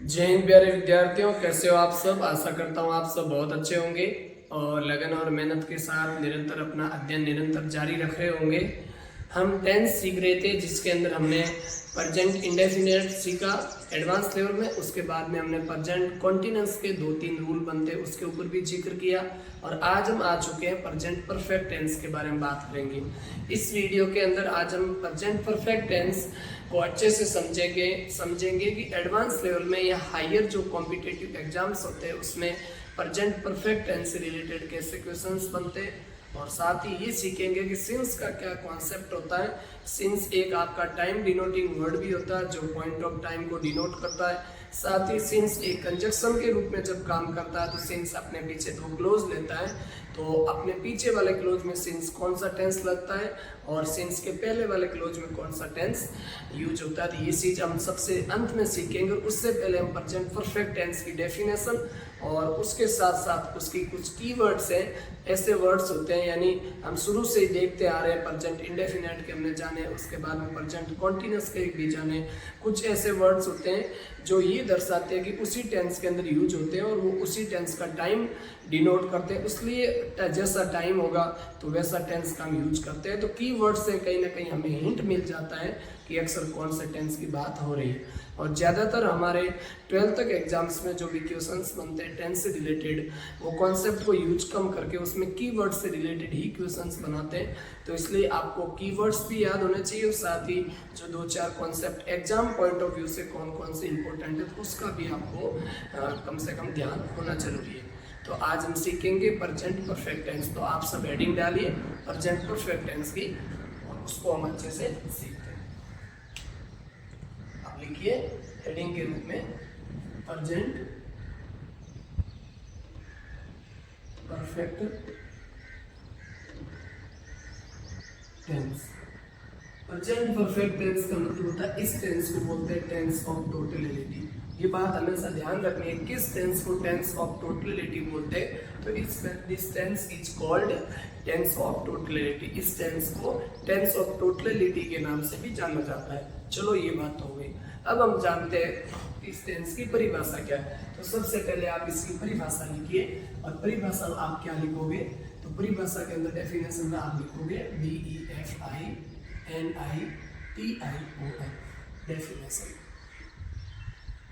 जय हिंद प्यारे विद्यार्थियों, कैसे हो आप सब। आशा करता हूँ आप सब बहुत अच्छे होंगे और लगन और मेहनत के साथ निरंतर अपना अध्ययन निरंतर जारी रख रहे होंगे। हम टेंस सीख रहे थे जिसके अंदर हमने प्रेजेंट इंडेफिनिट सीखा एडवांस लेवल में। उसके बाद में हमने प्रेजेंट कॉन्टिन्यूअस के 2-3 रूल बनते उसके ऊपर भी जिक्र किया और आज हम आ चुके हैं प्रेजेंट परफेक्ट टेंस के बारे में बात करेंगे। इस वीडियो के अंदर आज हम प्रेजेंट परफेक्ट टेंस को अच्छे से समझेंगे कि एडवांस लेवल में या हायर जो कॉम्पिटिटिव एग्जाम्स होते हैं उसमें प्रेजेंट परफेक्ट टेंस से रिलेटेड कैसे क्वेश्चंस बनते हैं और साथ ही ये सीखेंगे कि सिंस का क्या कॉन्सेप्ट होता है। सिंस एक आपका टाइम डिनोटिंग वर्ड भी होता है जो पॉइंट ऑफ टाइम को डिनोट करता है। साथ ही सिंस एक कंजक्शन के रूप में जब काम करता है तो सिंस अपने पीछे 2 क्लोज लेता है, तो अपने पीछे वाले क्लोज में सिंस कौन सा टेंस लगता है और सिंस के पहले वाले क्लोज में कौन सा टेंस यूज होता है। तो ये चीज़ हम सबसे अंत में सीखेंगे। उससे पहले हम प्रेजेंट परफेक्ट टेंस की डेफिनेशन और उसके साथ साथ उसकी कुछ कीवर्ड्स हैं, ऐसे वर्ड्स होते हैं यानी हम शुरू से ही देखते आ रहे हैं प्रेजेंट इंडेफिनिट के हमने जाने, उसके बाद में प्रेजेंट कॉन्टिन्यूअस के भी जाने। कुछ ऐसे वर्ड्स होते हैं जो ये दर्शाते हैं कि उसी टेंस के अंदर यूज होते हैं और वो उसी टेंस का टाइम डिनोट करते हैं, इसलिए जैसा टाइम होगा तो वैसा टेंस का हम यूज करते हैं। तो कीवर्ड से कहीं ना कहीं हमें हिंट मिल जाता है कि अक्सर कौन से टेंस की बात हो रही है। और ज़्यादातर हमारे 12th तक एग्जाम्स में जो भी क्वेश्चंस बनते हैं टेंस से रिलेटेड, वो कॉन्सेप्ट को यूज कम करके उसमें कीवर्ड से रिलेटेड ही क्वेश्चंस बनाते हैं। तो इसलिए आपको कीवर्ड्स भी याद होने चाहिए और साथ ही जो 2-4 concept exam point of view से कौन कौन से इंपॉर्टेंट है उसका भी आपको कम से कम ध्यान होना जरूरी है। तो आज हम सीखेंगे प्रेजेंट परफेक्ट टेंस। तो आप सब हेडिंग डालिए प्रेजेंट परफेक्ट टेंस की और उसको हम अच्छे से सीखते हैं। आप लिखिए हेडिंग के रूप में present perfect tense. Present perfect tense का मतलब होता है इस टेंस को बोलते हैं टेंस ऑफ टोटलिटी। ये बात हमेशा ध्यान रखनी है, किस टेंस को टेंस ऑफ टोटलिटी बोलते हैं। तो this tense is called tense of totality. इस टेंस को टेंस ऑफ टोटलिटी के नाम से भी जाना जाता है। चलो ये बात हो गई। अब हम जानते हैं इस टेंस की परिभाषा क्या है। तो सबसे पहले आप इसकी परिभाषा लिखिए और परिभाषा आप क्या लिखोगे, तो परिभाषा के अंदर डेफिनेशन में आप लिखोगे DEFINITION।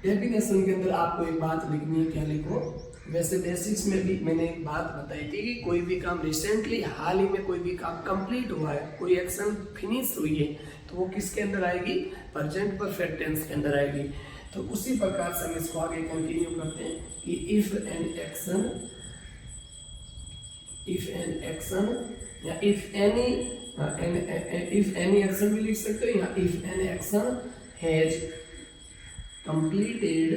डेफिनेशन के अंदर आपको एक बात लिखनी है, क्या लिखो। वैसे बेसिक्स में भी मैंने एक बात बताई थी कि कोई भी काम रिसेंटली हाल ही में कोई भी काम कंप्लीट हुआ है, कोई एक्शन फिनिश हुई है, तो वो किसके अंदर आएगी, प्रेजेंट परफेक्ट टेंस के अंदर आएगी। तो उसी प्रकार से हम इसको आगे कंटिन्यू करते हैं कि इफ एन एक्शन या इफ एनी एक्शन भी लिख सकते हो या if an action has completed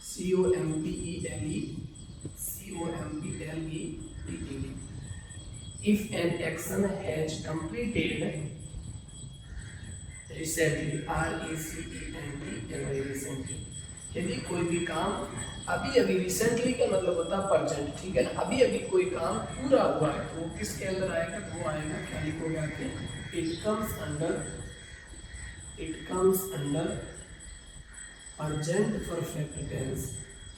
COMPLETED if an action has completed recently recently, यदि कोई भी काम अभी रिसेंटली का मतलब होता है प्रेजेंट, ठीक है ना। अभी कोई काम पूरा हुआ है तो वो किसके अंदर आएगा, तो वो आएगा क्या लिखोगे आके, it comes under present perfect tense,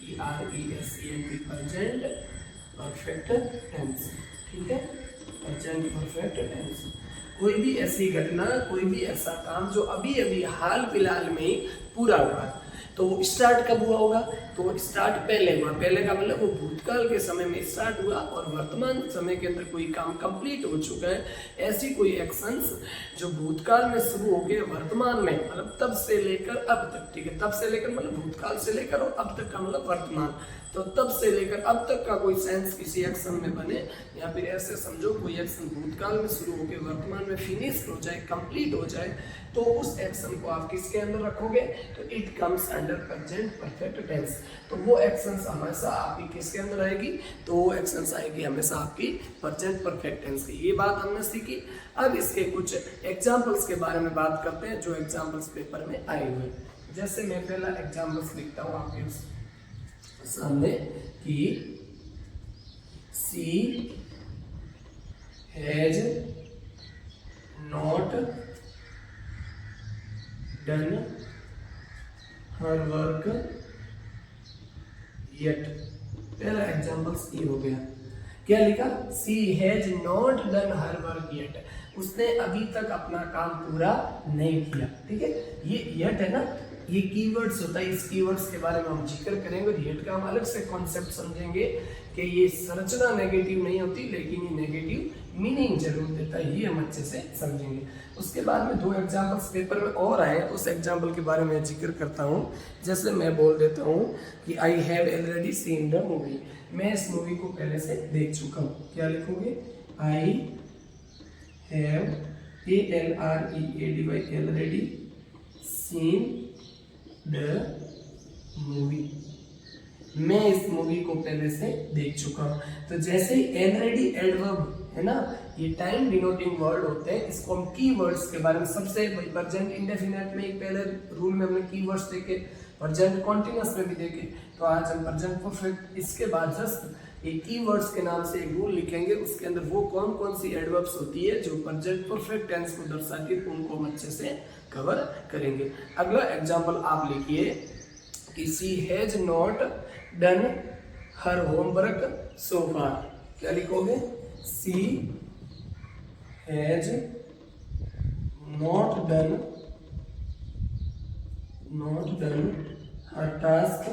PRESENT present perfect tense, ठीक है। present perfect tense कोई भी ऐसी घटना, कोई भी ऐसा काम जो अभी हाल फिलहाल में ही पूरा हुआ है, तो वो स्टार्ट कब हुआ होगा, तो वो स्टार्ट पहले हुआ। पहले का मतलब वो भूतकाल के समय में स्टार्ट हुआ और वर्तमान समय के अंदर कोई काम कंप्लीट हो चुका है। ऐसी कोई एक्शंस जो भूतकाल में शुरू हो गए वर्तमान में, मतलब तब से लेकर अब तक, ठीक है। तब से लेकर मतलब भूतकाल से लेकर और अब तक का मतलब वर्तमान। तो तब से लेकर अब तक का कोई सेंस किसी एक्शन में बने, या फिर ऐसे समझो कोई एक्शन भूतकाल में शुरू होकर वर्तमान में फिनिश हो जाए, कंप्लीट हो जाए, तो उस एक्शन को आप किसके अंदर रखोगे, तो it comes under present perfect tense. तो वो एक्शंस हमेशा आपकी किसके अंदर आएगी, तो वो एक्शंस आएगी हमेशा आपकी प्रेजेंट परफेक्ट टेंस की। ये बात हमने सीखी। अब इसके कुछ एग्जांपल्स के बारे में बात करते हैं जो एग्जांपल्स पेपर में आए हुए हैं। जैसे मैं पहला एग्जांपल्स लिखता हूँ आपके सामने कि she has not done her work yet. पहला एग्जाम्पल सी हो गया। क्या लिखा? She has not done her work yet, उसने अभी तक अपना काम पूरा नहीं किया। ठीक है, ये येट है ना, ये कीवर्ड्स होता है, इस कीवर्ड्स के बारे में हम जिक्र करेंगे और येट का हम अलग से कॉन्सेप्ट समझेंगे कि ये संरचना नेगेटिव नहीं होती लेकिन ये नेगेटिव मीनिंग जरूर देता है, ये हम अच्छे से समझेंगे। उसके बाद में 2 एग्जाम्पल्स पेपर में और आए, उस एग्जाम्पल के बारे में जिक्र करता हूँ। जैसे मैं बोल देता हूँ कि I have already seen the movie, मैं इस मूवी को पहले से देख चुका हूँ। क्या लिखोगे? I have ALREADY already seen the movie, मैं इस मूवी को पहले से देख चुका हूँ। तो जैसे ही ऑलरेडी एडवर्ब है ना, ये टाइम डिनोटिंग वर्ड होते हैं, इसको हम कीवर्ड्स के बारे में सबसे प्रेजेंट इंडेफिनिट में एक पहले रूल में हमने कीवर्ड्स देखे, प्रेजेंट कॉन्टिन्यूअस में भी देखे, तो आज हम प्रेजेंट परफेक्ट, इसके बाद जस्ट ये कीवर्ड्स के नाम से एक रूल लिखेंगे, उसके अंदर वो कौन कौन सी एडवर्ब्स होती है जो प्रेजेंट परफेक्ट टेंस को दर्शाती है, उनको हम अच्छे से कवर करेंगे। अगला एग्जाम्पल आप लिखिए कि she has not done her homework so far. क्या लिखोगे? She has not done her task,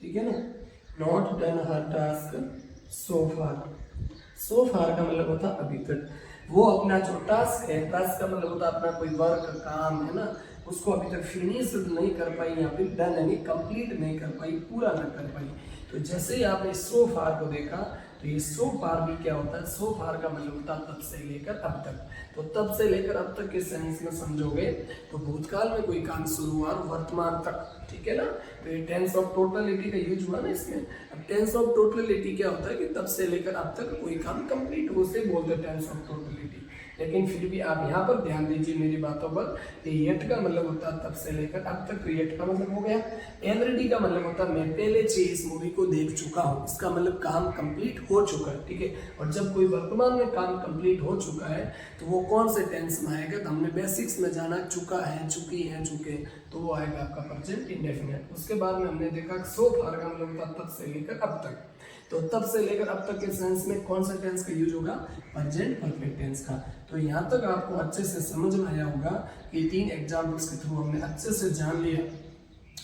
ठीक है ना, not done her task so far. So far का मतलब होता है अभी तक, वो अपना जो टास्क है, टास्क का मतलब होता है अपना कोई वर्क काम है ना, उसको अभी तक फिनिश नहीं कर पाई या फिर डन यानी कंप्लीट नहीं कर पाई, पूरा नहीं कर पाई। तो जैसे ही आपने सो फार को देखा तो ये सो फार भी क्या होता है? सो फार का मतलब होता है तब से लेकर अब तक। तो तब से लेकर अब तक के सेंस में समझोगे तो भूतकाल में कोई काम शुरू हुआ और वर्तमान तक, ठीक है ना। तो ये टेंस ऑफ टोटलिटी का यूज हुआ ना इसमें। अब टेंस ऑफ टोटलिटी क्या होता है कि तब से लेकर अब तक कोई काम कंप्लीट हो, उसे बोलते हैं टेंस ऑफ टोटलिटी। लेकिन फिर भी आप यहाँ पर ध्यान दीजिए मेरी बातों पर, येट का मतलब होता है तब से लेकर अब तक, तो येट का मतलब हो गया। ऑलरेडी का मतलब होता है मैं पहले से इस मूवी को देख चुका हूँ, इसका मतलब काम कंप्लीट हो चुका है, ठीक है। और जब कोई वर्तमान में काम कंप्लीट हो चुका है तो वो कौन से टेंस में आएगा? तो हमने बेसिक्स में जाना, चुका है, चुकी है, चुके, तो वो आएगा आपका प्रेजेंट इंडेफिनिट। उसके बाद में हमने देखा सो फार का मतलब होता है तब से लेकर अब तक। तो तब से लेकर अब तक के सेंस में कौन सा टेंस का यूज होगा? प्रेजेंट परफेक्ट टेंस का। तो यहाँ तक आपको अच्छे से समझ में आया होगा कि 3 एग्जाम्पल्स के थ्रू हमने अच्छे से जान लिया।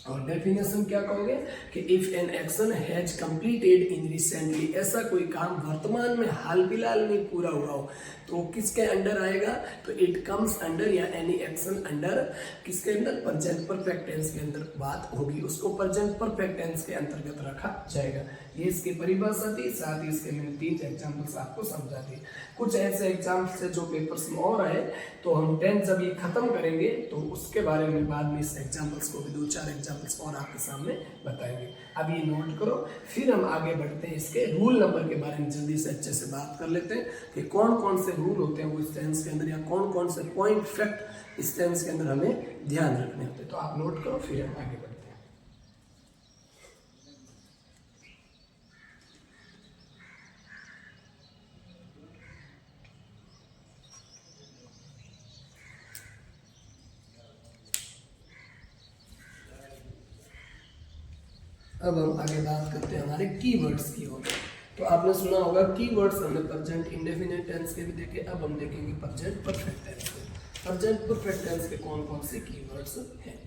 और डेफिनेशन क्या कहोगे कि if an action has completed in recently, ऐसा कोई काम वर्तमान में हाल फिलहाल में पूरा हुआ हो तो किसके अंडर आएगा? तो इट कम्स अंडर, या एनी एक्शन अंडर किसके अंदर? प्रेजेंट परफेक्ट टेंस के अंदर बात होगी, उसको प्रेजेंट परफेक्ट टेंस के अंतर्गत रखा जाएगा। ये इसकी परिभाषा थी, साथ ही इसके मैंने 3 एग्जाम्पल्स आपको समझा दिए। कुछ ऐसे एग्जाम्पल्स है जो पेपर्स में और आए, तो हम 10 जब ये खत्म करेंगे तो उसके बारे में बाद में इस एग्जाम्पल्स को भी 2-4 एग्जाम्पल्स और आपके सामने बताएंगे। अब ये नोट करो, फिर हम आगे बढ़ते हैं इसके रूल नंबर के बारे में जल्दी से अच्छे से बात कर लेते हैं कि कौन कौन से रूल होते हैं वो इस टेंस के अंदर, या कौन कौन से पॉइंट फैक्ट इस टेंस के अंदर हमें ध्यान रखने होते हैं। तो आप नोट करो, फिर हम आगे बढ़ते हैं। अब हम आगे बात करते हैं हमारे कीवर्ड्स की ओर। तो आपने सुना होगा कीवर्ड्स हमने प्रेजेंट इंडेफिनिट टेंस के भी देखे, अब हम देखेंगे प्रेजेंट परफेक्ट टेंस के। प्रेजेंट परफेक्ट टेंस के कौन कौन से कीवर्ड्स हैं,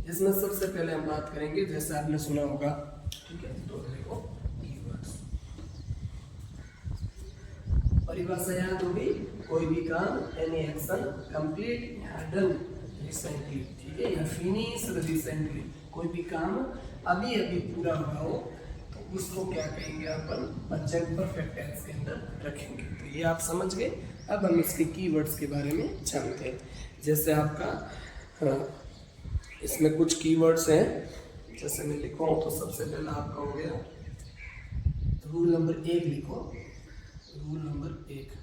जिसमें सबसे पहले हम बात करेंगे, जैसे आपने सुना होगा, ठीक है, तो देखो कीवर्ड्स, परिभाषा याद होगी, कोई भी काम, एनी एक्शन, कंप्लीट या डन रिसेंटली, ठीक है, या फिनिश रिसेंटली, कोई भी काम अभी अभी पूरा हुआ हो तो उसको क्या कहेंगे अपन? प्रेजेंट परफेक्ट टेंस के अंदर रखेंगे। तो ये आप समझ गए। अब हम इसके कीवर्ड्स के बारे में जानते हैं। जैसे आपका इसमें कुछ कीवर्ड्स हैं, जैसे मैं लिखूँ तो सबसे पहला आपका हो गया रूल नंबर 1 लिखो। रूल नंबर 1,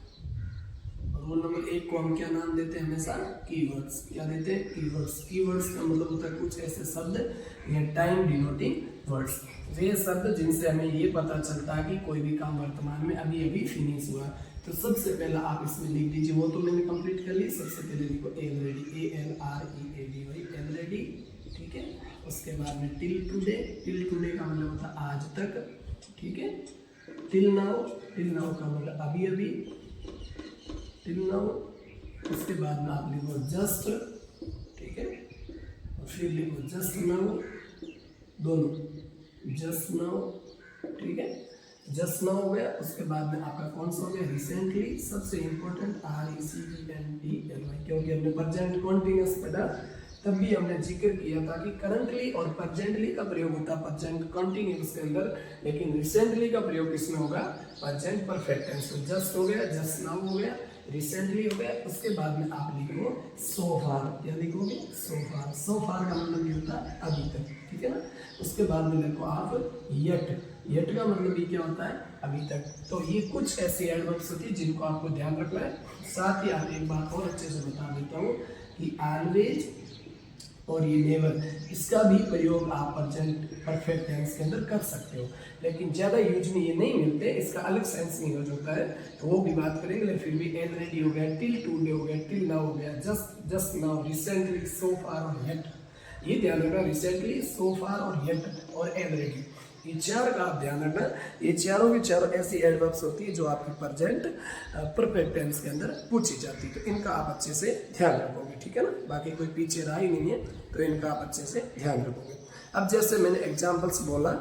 रूल नंबर 1 को हम क्या नाम देते हैं? हमेशा कीवर्ड्स। क्या देते हैं? कीवर्ड्स। कीवर्ड्स का मतलब होता है कुछ ऐसे शब्द या टाइम डिनोटिंग वर्ड्स, वे शब्द जिनसे हमें ये पता चलता है कि कोई भी काम वर्तमान में अभी अभी फिनिश हुआ। तो सबसे पहला आप इसमें लिख दीजिए, वो तो मैंने कंप्लीट कर ली। सबसे पहले लिखो एलरेडी, ALREADY, एलरेडी, ठीक है। उसके बाद में टिल टुडे, टिल टुडे का मतलब होता है आज तक, ठीक है। टिल नाउ, टिल नाउ का मतलब अभी अभी, टिल नाउ। उसके बाद में आप लिखो जस्ट, ठीक है, और फिर लिखो जस्ट नाउ, दोनों, जस्ट नाउ, ठीक है। जस्ट नाउ हो गया। उसके बाद में आपका कौन सा हो गया, रिसेंटली। सबसे इंपॉर्टेंट RECENTLY, क्योंकि हमने प्रेजेंट कॉन्टिन्यूअस पढ़ा, तब भी हमने जिक्र किया था कि करंटली और प्रेजेंटली का प्रयोग होता है प्रेजेंट कॉन्टिन्यूअस के अंदर, लेकिन रिसेंटली का प्रयोग किसमें होगा, प्रेजेंट परफेक्ट टेंस में। जस्ट हो गया, जस्ट नाउ हो गया, रिसेंटली हो गया। उसके बाद में आप लिखो सो फार, क्या लिखोगे, सो फार। सो फार का मतलब ये होता है अभी तक, ठीक है ना। उसके बाद में लिखो आप येट, येट का मतलब ये क्या होता है, अभी तक। तो ये कुछ ऐसी एडवर्ब्स होती है जिनको आपको ध्यान रखना है। साथ ही आप एक बात और अच्छे से बता देता हूँ कि ऑलवेज और ये नेवर, इसका भी प्रयोग आप प्रेजेंट परफेक्ट टेंस के अंदर कर सकते हो, लेकिन ज़्यादा यूज में ये नहीं मिलते, इसका अलग सेंस में यूज होता है, तो वो भी बात करेंगे। लेकिन फिर भी ऑलरेडी हो गया, टिल टुडे हो गया, टिल नाउ हो गया, जस्ट नाउ, रिसेंटली, सो फार और येट, ये ध्यान रखना। रिसेंटली, सो फार और येट और ऑलरेडी, ये चार का आप ध्यान रखना। ये चारों की चारों ऐसी एडवर्ब्स होती है जो आपकी प्रेजेंट परफेक्ट टेंस के अंदर पूछी जाती है, तो इनका आप अच्छे से ध्यान रखोगे, ठीक है ना। बाकी कोई पीछे रहा ही नहीं है, तो इनका आप अच्छे से ध्यान रखोगे। अब जैसे मैंने एग्जाम्पल्स बोला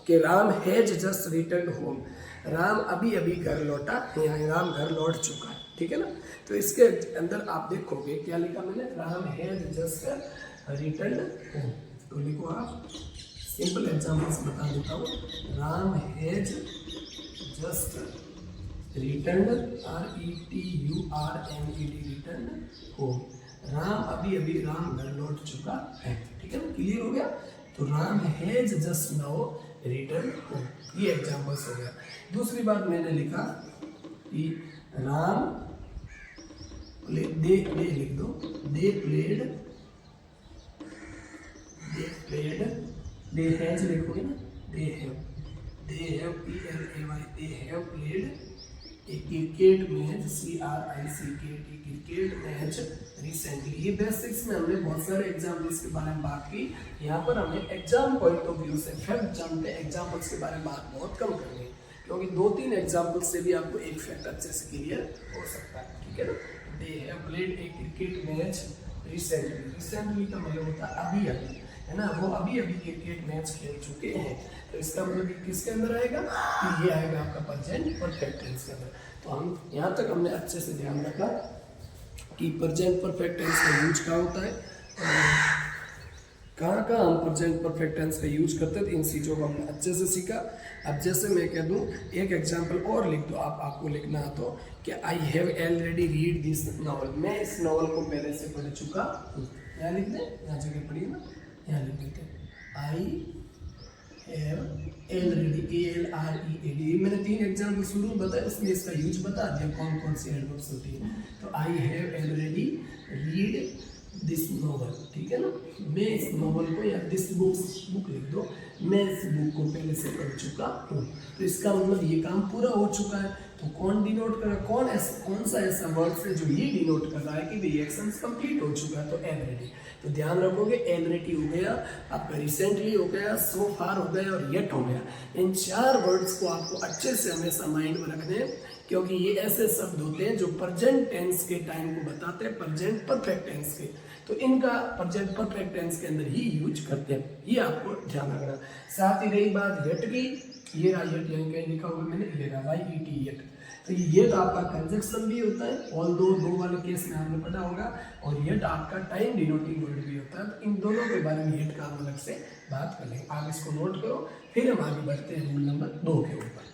कि Ram has just return home, Ram अभी अभी घर लौटा, यहाँ राम घर लौट चुका है, ठीक है ना। तो इसके अंदर आप देखोगे क्या लिखा मैंने, Ram has just return home. तो लिखो आप, सिंपल एग्जाम्पल्स बता देता हूँ। Ram has just return, RETURNED, return home. Ram अभी अभी राम घर लौट चुका है, ठीक है ना, क्लियर हो गया। तो Ram has just now return home, ये एग्जाम्पल्स हो गया। दूसरी बात मैंने लिखा कि राम दे लिख दो, दे प्लेड, दे हैज लिखोगे ना, they have PLAY, they have played a cricket match, CRICKET, cricket match recently. ये बेसिक्स में हमने बहुत सारे एग्जाम्पल्स के बारे में बात की। यहाँ पर हमें एग्जाम पॉइंट ऑफ व्यू से फैक्ट जानते हैं, एग्जाम्पल्स के बारे में बात बहुत कम करनी है, क्योंकि 2-3 एग्जाम्पल्स से भी आपको एक फैक्ट अच्छे से क्लियर हो सकता है, ठीक है ना। They have played a cricket match recently, recently का मतलब होता है अभी अभी, है ना, वो अभी अभी क्रिकेट मैच खेल चुके हैं। तो इसका मतलब किसके अंदर आएगा, कि ये आएगा आपका प्रेजेंट परफेक्ट टेंस के अंदर। तो हम यहाँ तक हमने अच्छे से ध्यान रखा कि प्रेजेंट परफेक्ट टेंस का यूज क्या होता है, कहाँ हम प्रेजेंट परफेक्ट टेंस का यूज करते हैं, तो इन चीज़ों को हमने अच्छे से सीखा। अब जैसे मैं कह दूँ एक एग्जाम्पल और लिख दो, आपको लिखना है तो कि I have already read this novel, मैं इस नॉवल को पहले से पढ़ चुका हूँ। यहाँ लिख दें, यहाँ जगह पढ़िए ना, यहाँ लिख देते हैं आई हैव ऑलरेडी, ALREAD। मैंने 3 एग्जाम्पल शुरू में बताया, उसमें इसका यूज बता दिया कौन कौन सी एडवर्ब्स होती है। तो I have already read this novel, ठीक है ना, मैं इस नॉवल को, या दिस बुक लिख दो, मैं इस बुक को पहले से पढ़ चुका हूँ। तो इसका मतलब ये काम पूरा हो चुका है। तो कौन डिनोट कर रहा है, कौन सा ऐसा वर्ड है जो ये डिनोट कर रहा है कि ये एक्शन कंप्लीट हो चुका है, तो ऑलरेडी। तो ध्यान रखोगे, ऑलरेडी हो गया, आपका रिसेंटली हो गया, सो फार हो गया और येट हो गया। इन 4 वर्ड्स को आपको अच्छे से हमेशा माइंड में रखने हैं, क्योंकि ये ऐसे शब्द होते हैं जो प्रेजेंट टेंस के टाइम को बताते हैं, प्रेजेंट परफेक्ट टेंस के। तो इनका प्रेजेंट परफेक्ट टेंस के अंदर ही यूज करते हैं, ये आपको ध्यान रखना। साथ ही रही बात येट की, ये रहा येट, यहाँ कहीं लिखा होगा मैंने, ये रहा YET, येट। तो ये तो आपका कंजक्शन भी होता है, ऑल दो वाले केस में आपने पढ़ा होगा, और येट आपका टाइम डिनोटिंग वर्ड भी होता है। तो इन दोनों के बारे में येट का हम अलग से बात कर लेंगे। आप इसको नोट करो, फिर हम आगे बढ़ते हैं रूल नंबर 2 के ऊपर।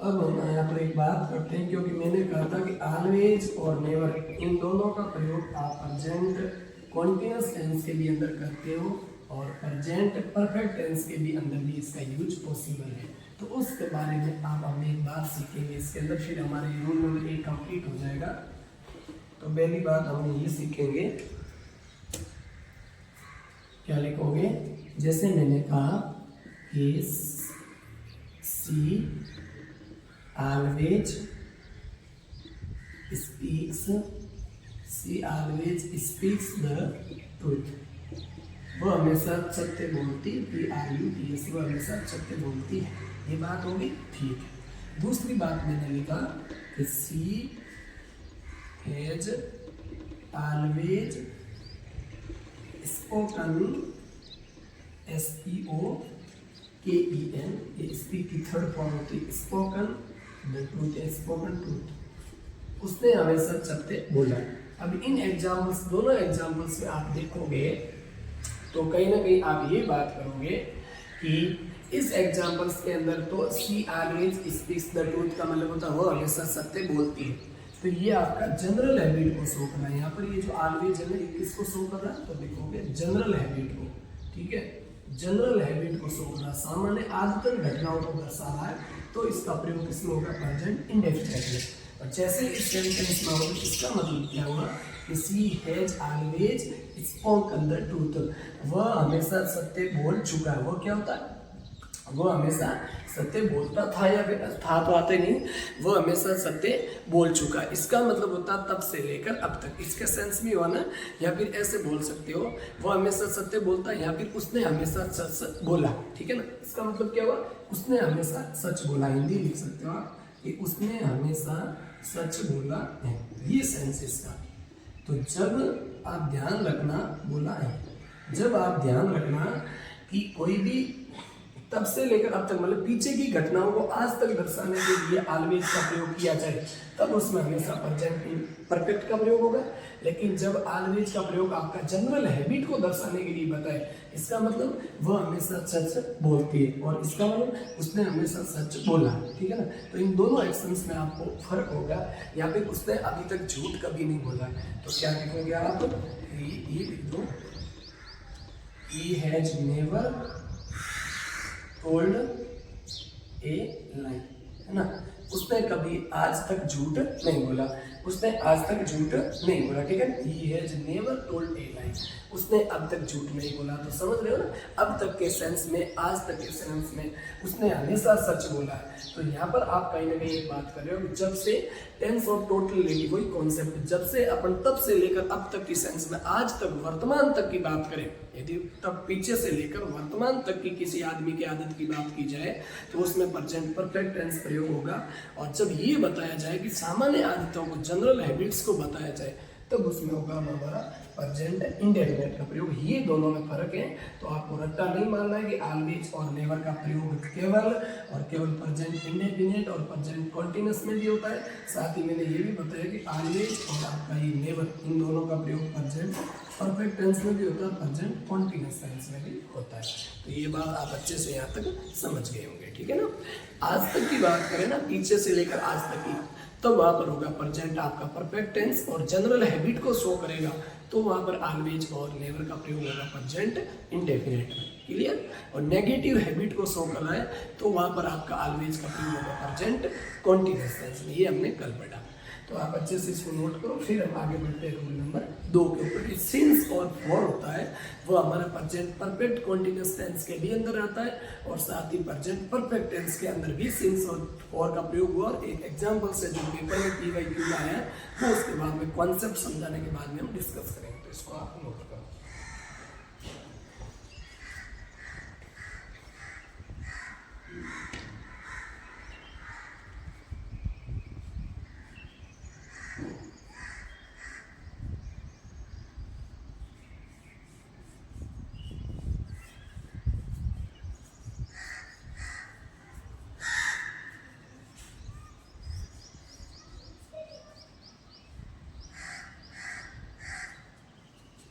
अब हम यहाँ पर एक बात करते हैं, क्योंकि मैंने कहा था कि ऑलवेज और नेवर इन दोनों का प्रयोग आप प्रेजेंट कॉन्टिन्यूअस टेंस के भी अंदर करते हो और प्रेजेंट परफेक्ट टेंस के भी अंदर भी इसका यूज पॉसिबल है। तो उसके बारे में आप हमें एक बात सीखेंगे इसके अंदर, फिर हमारे रूल नंबर 1 कंप्लीट हो जाएगा। तो पहली बात हम ये सीखेंगे, क्या लिखोगे? जैसे मैंने कहा कि सी ऑलवेज स्पीक्स द ट्रूथ, वो हमेशा सत्य बोलती, PRUTH, वो हमेशा सत्य बोलती है। ये बात होगी, ठीक है। दूसरी बात मैंने लिखा कि she has always spoken, SPOKEN, ये स्पीक की थर्ड फॉर्म होती है, spoken the truth, spoken truth, उसने हमेशा सत्य बोला। अब इन एग्जाम्पल्स, दोनों एग्जाम्पल्स में आप देखोगे तो कहीं ना कहीं आप ये बात करोगे कि इस एग्जाम्पल्स के अंदर तो सी ऑलवेज स्पीक्स द ट्रूथ का मतलब होता है वो हमेशा सत्य बोलती है। तो ये आपका जनरल हैबिट को शो कर रहा है। यहाँ पर ये जो ऑलवेज है ना, ये किसको शो कर रहा है? तो देखोगे जनरल हैबिट को, ठीक है, जनरल हैबिट को शो कर रहा है, सामान्य आदतन घटनाओं को दर्शा रहा है। तो इसका प्रयोग किसमें होगा? प्रेजेंट इंडेफिनिट में। और जैसे इस सेंटेंस में होगा, इसका मतलब क्या हुआ कि she has always spoken the truth, वह हमेशा सत्य बोल चुका है। वो क्या होता है? वो हमेशा सत्य बोलता था, या फिर था तो आते नहीं, वो हमेशा सत्य बोल चुका है। इसका मतलब होता तब से लेकर अब तक, इसके सेंस में हुआ ना, या फिर ऐसे बोल सकते हो वो हमेशा सत्य बोलता है, या फिर उसने हमेशा सच बोला, ठीक है ना। इसका मतलब क्या हुआ? उसने हमेशा सच बोला। हिंदी लिख सकते हो आप कि उसने हमेशा सच बोला है, ये सेंस इसका। तो जब आप ध्यान रखना, बोला है, जब आप ध्यान रखना कि कोई भी तब से लेकर अब तक मतलब पीछे की घटनाओं को आज तक दर्शाने के लिए ऑलवेज का प्रयोग किया जाए, तब उसमें हमेशा प्रेजेंट परफेक्ट का प्रयोग होगा। लेकिन जब ऑलवेज का प्रयोग आपका जनरल हैबिट को दर्शाने के लिए बताए, इसका मतलब वह हमेशा सच बोलती है, और इसका मतलब उसने हमेशा सच बोला, ठीक है ना। तो इन दोनों एक्शंस में आपको फर्क होगा। या फिर उसने अभी तक झूठ कभी नहीं बोला, तो क्या लिखोगे आप? ये लिख दो, ही हैज नेवर टोल्ड ए लाई, है ना। उसने कभी आज तक झूठ नहीं बोला, उसने आज तक झूठ नहीं बोला, ठीक है। ही हैज नेवर टोल्ड ए लाई, उसने अब तक झूठ नहीं बोला। तो समझ रहे हो ना, अब तक के सेंस में, आज तक के सेंस में उसने हमेशा सच बोला है। तो यहाँ पर आप कहीं ना कहीं एक बात कर रहे हो, जब से टेंस ऑफ टोटल रिलेटिव, वही कॉन्सेप्ट, जब से अपन तब से लेकर अब तक की सेंस में, आज तक वर्तमान तक की बात करें, यदि तब पीछे से लेकर वर्तमान तक की किसी आदमी की आदत की बात की जाए, तो उसमें प्रेजेंट परफेक्ट टेंस प्रयोग होगा। और जब ये बताया जाए कि सामान्य आदतों को, जनरल हैबिट्स को बताया जाए, तब उसमें होगा हमारा प्रेजेंट इंडेफिनिट का प्रयोग। ये दोनों में फर्क है। तो आपको रट्टा नहीं मारना है कि ऑलवेज और नेवर का प्रयोग केवल प्रेजेंट इंडेफिनिट और प्रेजेंट कॉन्टिन्यूअस में भी होता है। साथ ही मैंने ये भी बताया कि ऑलवेज और आपका ये नेवर, इन दोनों का प्रयोग प्रेजेंट परफेक्ट टेंस में भी होता है, प्रेजेंट कॉन्टिन्यूअस टेंस में भी होता है। तो ये बात आप अच्छे से यहाँ तक समझ गए होंगे, ठीक है ना। आज तक की बात करें ना, पीछे से लेकर आज तक की, तो वहाँ पर होगा प्रेजेंट आपका परफेक्ट टेंस, और जनरल हैबिट को शो करेगा तो वहाँ पर ऑलवेज और नेवर का प्रयोग होगा प्रेजेंट इंडेफिनिट में, क्लियर। और नेगेटिव हैबिट को शो कर रहा है तो वहाँ पर आपका ऑलवेज का प्रयोग होगा प्रेजेंट कॉन्टिन्यूअस टेंस में। ये हमने कल पढ़ा, तो आप अच्छे से इसको नोट करो। फिर हम आगे बढ़ते हैं रूल नंबर 2 के ऊपर। सिंस और फॉर होता है वो हमारा प्रेजेंट परफेक्ट कॉन्टिन्यूअस टेंस के भी अंदर आता है, और साथ ही प्रेजेंट परफेक्ट टेंस के अंदर भी सिंस और फॉर का प्रयोग हुआ। और एक एग्जांपल से जो पेपर में PYQ का आया वो उसके बाद में कॉन्सेप्ट समझाने के बाद में हम डिस्कस करेंगे, तो इसको आप नोट करो।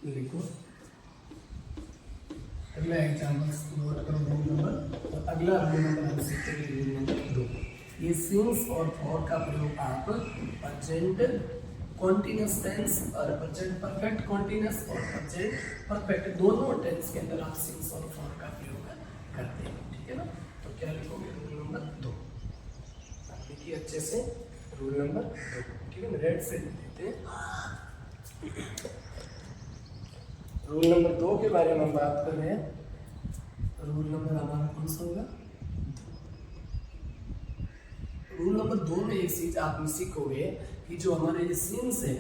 लिखो अगला एग्जाम्पल नोट करो, रूल नंबर। तो अगला रूल नंबर हम सीखेंगे रूल नंबर 2। कि सिंस और फॉर का प्रयोग आप प्रेजेंट कॉन्टिन्यूस टेंस और प्रेजेंट परफेक्ट कॉन्टिन्यूस और प्रेजेंट परफेक्ट दोनों टेंस के अंदर आप सिंस और फॉर का प्रयोग करते हैं, ठीक है ना। तो क्या लिखोगे, रूल नंबर 2 आप लिखिए अच्छे से, रूल नंबर 2, ठीक है ना, रेड से लिख देते हैं। रूल नंबर 2 के बारे में हम बात कर रहे हैं। रूल नंबर हमारा कौन सा होगा, रूल नंबर 2 में एक चीज आप सीखोगे कि जो हमारे ये सिंस है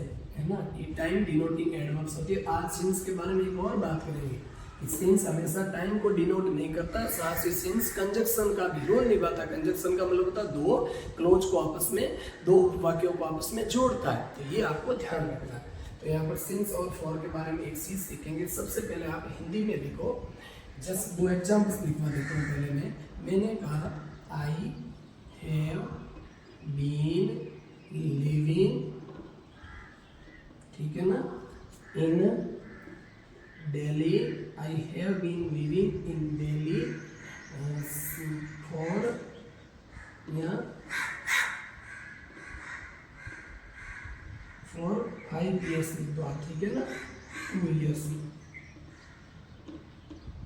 ना, ये टाइम डिनोटिंग एडवर्ब्स होती है। आज सिंस के बारे में एक और बात करेंगे कि सिंस हमेशा टाइम को डिनोट नहीं करता, साथ ही सिंस कंजक्शन का भी रोल निभाता। कंजक्शन का मतलब होता है दो क्लोज को आपस में, दो वाक्यों को आपस में जोड़ता है, तो ये आपको ध्यान रखना है। तो यहाँ पर सिंस और फॉर के बारे में एक चीज सीखेंगे। सबसे पहले आप हिंदी में लिखो, जस्ट 2 एग्जाम्पल्स लिखवा देता हूँ। पहले मैंने कहा आई हैव बीन लिविंग, ठीक है ना, in Delhi. I have been living in Delhi for for 5 years, ठीक है ना, 2 years।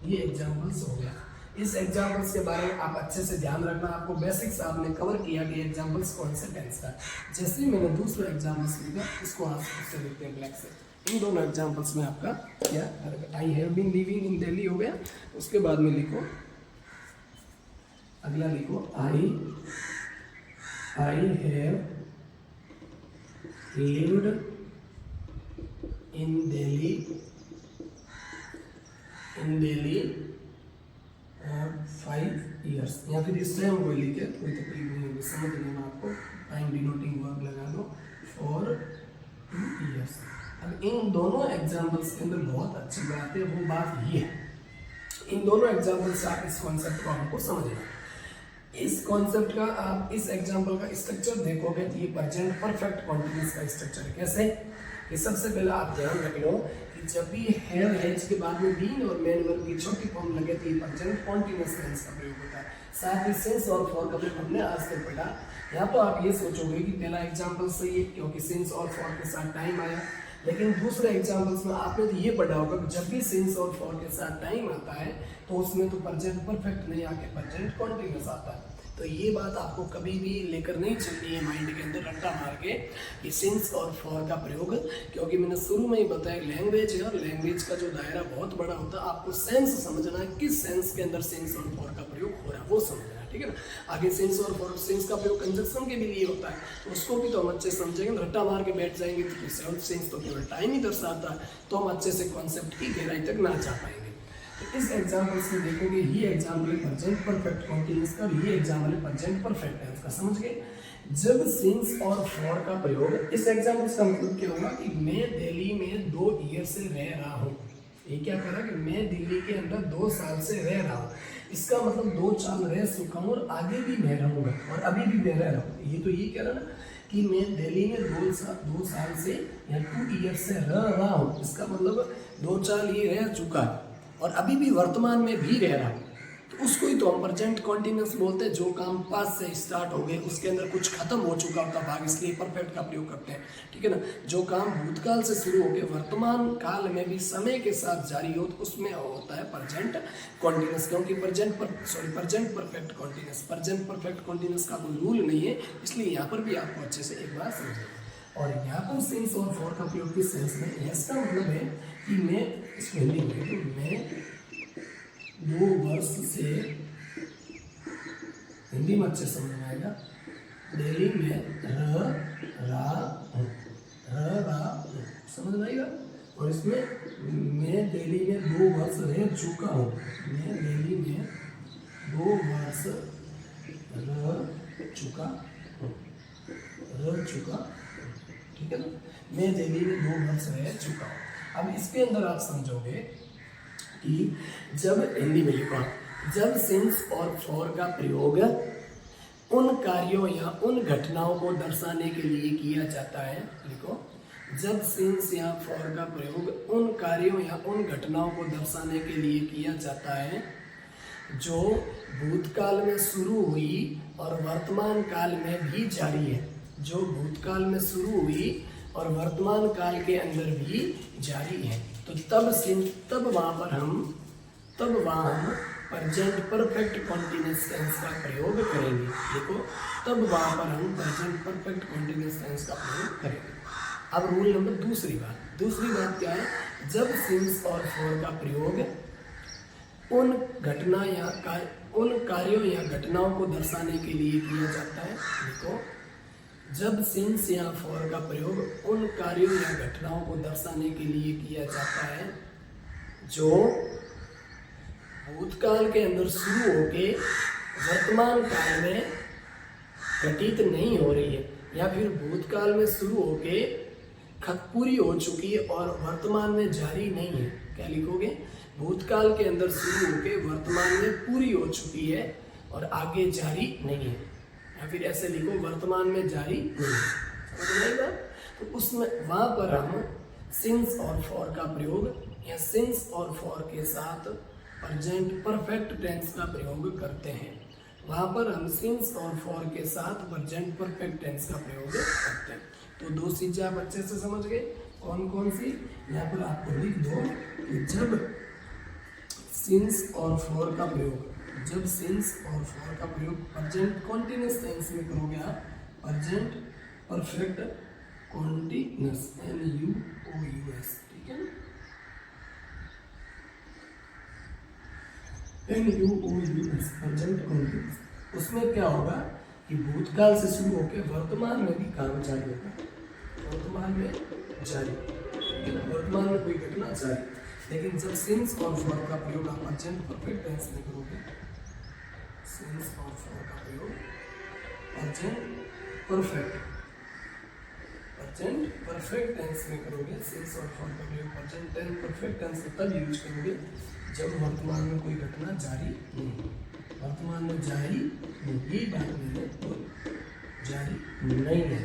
ये एग्जाम्पल्स हो गया। इस एग्जाम्पल्स के बारे में आप अच्छे से ध्यान रखना, आपको बेसिक्स आपने कवर किया कि एग्जाम्पल्स कौन से टेंस का। जैसे ही मैंने दूसरा एग्जाम्पल्स लिखा, इसको आप उससे लिखते हैं ब्लैक से। इन दोनों एग्जाम्पल्स में आपका क्या, I have been living in Delhi हो गया। उसके बाद में लिखो, अगला लिखो, I have lived in Delhi 5 years, या फिर इस टाइम कोई लिखे, कोई तकलीफ नहीं होगी, समझ लेना आपको। टाइम डिनोटिंग वर्ब लगा दो, फॉर 2 years। अब इन दोनों एग्जाम्पल्स के अंदर बहुत अच्छी बात है, वो बात ये है, इन दोनों एग्जाम्पल से आप इस कॉन्सेप्ट को हमको समझना। इस कॉन्सेप्ट का आप इस एग्जाम्पल का स्ट्रक्चर देखोगे तो ये प्रेजेंट परफेक्ट कॉन्टिन्यूस का स्ट्रक्चर है। कैसे, कि सबसे पहले आप ध्यान रख लो कि जब भी हैव हैज के बाद में बीन और मेन वर्ब की छोटी फॉर्म लगे तो ये प्रेजेंट कॉन्टिन्यूस टेंस का प्रयोग होता है। साथ ही सिंस और फॉर का प्रयोग हमने आज तक पढ़ा। यहाँ तो आप ये सोचोगे कि पहला एग्जाम्पल सही है क्योंकि सिंस और फॉर के साथ टाइम आया, लेकिन दूसरे एग्जाम्पल्स में आपने तो ये पढ़ा होगा कि जब भी सिंस और फॉर के साथ टाइम आता है तो उसमें तो प्रेजेंट परफेक्ट नहीं आके प्रेजेंट कॉन्टिन्यूस आता है। तो ये बात आपको कभी भी लेकर नहीं चलनी है माइंड के अंदर रट्टा मार के कि सिंस और फॉर का प्रयोग, क्योंकि मैंने शुरू में ही बताया लैंग्वेज है और लैंग्वेज का जो दायरा बहुत बड़ा होता है। आपको सेंस समझना है, किस सेंस के अंदर सिंस और फॉर का प्रयोग हो रहा है वो समझना है, ठीक है ना। आगे सिंस और फॉर, सिंस का प्रयोग कंजक्शन के भी लिए होता है, तो उसको भी तो हम अच्छे से समझेंगे। रट्टा मार के बैठ जाएंगे तो सिंस तो केवल टाइम ही दर्शाता है, तो हम अच्छे से कॉन्सेप्ट की गहराई तक ना जा पाएंगे। तो इस एग्जाम्पल से देखोगे, ये एग्जाम्पल है प्रेजेंट परफेक्ट कॉन्टिन्यूस का, ये एग्जाम्पल है प्रेजेंट परफेक्ट टेंस का, समझ गए। जब सिंस और फॉर का प्रयोग, इस एग्जाम्पल का मतलब क्या होगा कि मैं दिल्ली में 2 ईयर से रह रहा हूँ। ये क्या कर रहा है कि मैं दिल्ली के अंदर 2 साल से रह रहा हूँ। इसका मतलब 2 साल रह चुका हूँ और आगे भी मैं रहूँगा और अभी भी मैं रह रहा हूँ। ये तो ये कह रहा ना कि मैं दिल्ली में 2 साल से या 2 ईयर से रह रहा हूँ। इसका मतलब 2 साल ये रह चुका है और अभी भी वर्तमान में भी रह रहा हूँ, तो उसको ही तो हम प्रेजेंट कॉन्टिन्यूस बोलते हैं। जो काम पास से स्टार्ट हो गए उसके अंदर कुछ खत्म हो चुका होता भाग, इसलिए परफेक्ट का प्रयोग करते हैं, ठीक है ना। जो काम भूतकाल से शुरू होकर वर्तमान काल में भी समय के साथ जारी हो तो उसमें होता है प्रेजेंट कॉन्टिन्यूस, क्योंकि present perfect continuous, present perfect continuous का कोई रूल नहीं है, इसलिए यहाँ पर भी आपको अच्छे से एक बार समझें। और यहाँ पर सिंस और फॉर का प्रयोग किस सेंस में, इसका मतलब है कि मैं इसको हिंदी में, तो मैं 2 वर्ष से, हिंदी में अच्छे समझ में आएगा, दिल्ली में रह रहा हूँ, समझ में आएगा। और इसमें मैं दिल्ली में 2 वर्ष रह चुका हूँ, मैं दिल्ली में 2 वर्ष रह चुका, ठीक है ना। मैं दिल्ली में 2 वर्ष रह चुका हूँ। अब इसके अंदर आप समझोगे कि जब हिंदी में लिखा, जब सिंस और फॉर का प्रयोग उन कार्यों या उन घटनाओं को दर्शाने के लिए किया जाता है, लिखो, जब सिंस या फॉर का प्रयोग उन कार्यों या उन घटनाओं को दर्शाने के लिए किया जाता है जो भूतकाल में शुरू हुई और वर्तमान काल में भी जारी है, जो भूतकाल में शुरू हुई और वर्तमान काल के अंदर भी जारी है। तो तब वहाँ हम प्रेजेंट परफेक्ट कॉन्टिन्यूअस टेंस का प्रयोग करेंगे। देखो, तब वहाँ पर हम प्रेजेंट परफेक्ट कॉन्टिन्यूअस टेंस का प्रयोग करेंगे। अब रूल नंबर दूसरी बात क्या है? जब सिंस और फॉर का प्रयोग उन कार्यों या घटनाओं को दर्शाने के लिए किया जाता है। देखो, जब सिंस या फॉर का प्रयोग उन कार्यों या घटनाओं को दर्शाने के लिए किया जाता है जो भूतकाल के अंदर शुरू होके वर्तमान काल में घटित नहीं हो रही है, या फिर भूतकाल में शुरू होके पूरी हो चुकी है और वर्तमान में जारी नहीं है। क्या लिखोगे? भूतकाल के अंदर शुरू होके वर्तमान में पूरी हो चुकी है और आगे जारी नहीं है, या फिर ऐसे लिखो, वर्तमान में जारी नहीं है। समझ आएगा? तो उसमें वहाँ पर हम सिंस और फॉर का प्रयोग या सिंस और फॉर के साथ प्रेजेंट परफेक्ट टेंस का प्रयोग करते हैं। वहाँ पर हम सिंस और फॉर के साथ प्रेजेंट परफेक्ट टेंस का प्रयोग करते हैं। तो दो चीजें आप अच्छे से समझ गए। कौन कौन सी? यहाँ पर आपको लिख दो कि जब सिंस और फॉर का प्रयोग प्रेजेंट कॉन्टिन्यूअस टेंस में करोगे आप, प्रेजेंट परफेक्ट कॉन्टिन्यूअस, NUOUS, ठीक है, NUOUS, प्रेजेंट कॉन्टिन्यूअस। उसमें क्या होगा कि भूतकाल से शुरू होकर वर्तमान में भी काम जारी होगा, वर्तमान में जारी, वर्तमान में कोई घटना जारी। लेकिन जब सिंस और फॉर का प्रयोग आप प्रेजेंट परफेक्ट टेंस में करोगे, सिंस और फॉर का प्रयोग प्रेजेंट परफेक्ट टेंस में करोगे, सिंस और फॉर का प्रयोग प्रेजेंट परफेक्ट टेंस में तब यूज करोगे जब वर्तमान में कोई घटना जारी नहीं, वर्तमान में जारी नहीं, ये बात नहीं है, तो जारी नहीं है।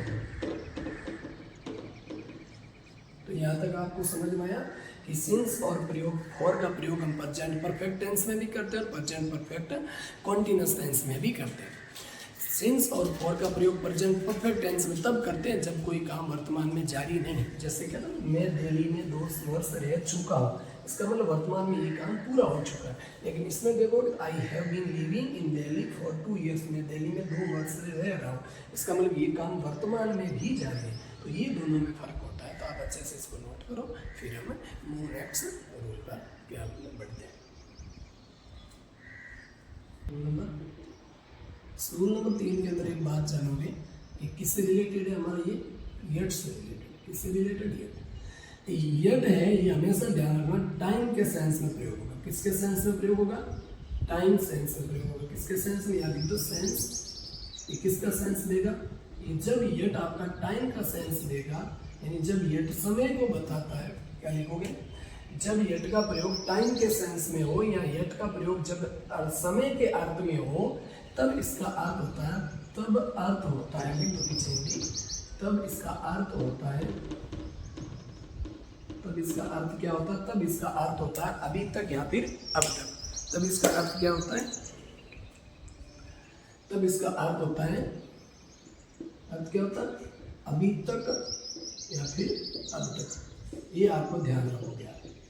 तो यहाँ तक आपको समझ में आया कि सिंस और फॉर का प्रयोग हम प्रेजेंट परफेक्ट टेंस में भी करते हैं और प्रेजेंट परफेक्ट कॉन्टिन्यूअस टेंस में भी करते हैं। सिंस और फॉर का प्रयोग प्रेजेंट परफेक्ट टेंस में तब करते हैं जब कोई काम वर्तमान में जारी नहीं। जैसे क्या ना, मैं दिल्ली में 2 वर्ष रह चुका हूँ, इसका मतलब वर्तमान में ये काम पूरा हो चुका है। लेकिन इसमें देखो, I have been living in Delhi for 2 years, मैं दिल्ली में 2 वर्ष रह रहा हूँ, इसका मतलब ये काम वर्तमान में भी जारी है। तो ये दोनों में फर्क होता है। तो आप अच्छे से इसको नोट करो, फिर हम मूव नेक्स्ट रूल पर क्या बढ़ते हैं। रूल नंबर 3 के अंदर एक बात जानोगे कि किससे रिलेटेड है हमारा ये? यट से रिलेटेड। किससे रिलेटेड? यट है, ये हमेशा ध्यान रखना टाइम के सेंस में प्रयोग होगा। किसके सेंस में प्रयोग होगा? टाइम सेंस में प्रयोग होगा। किसके सेंस में? याद तो सेंस, ये किसका सेंस देगा? ये जब यट आपका टाइम का सेंस देगा, यानी जब यट समय को बताता है, क्या लिखोगे? जब यट का प्रयोग टाइम के सेंस में हो या यट का प्रयोग जब समय के अर्थ में हो, तब इसका अर्थ होता है, तब इसका अर्थ होता है, तब इसका अर्थ क्या होता है? तब इसका अर्थ होता है अभी तक या फिर अब तक। तब इसका अर्थ क्या होता है? तब इसका अर्थ होता है, अर्थ क्या होता है? अभी तक या फिर अब तक। ये आपको ध्यान रखोगे।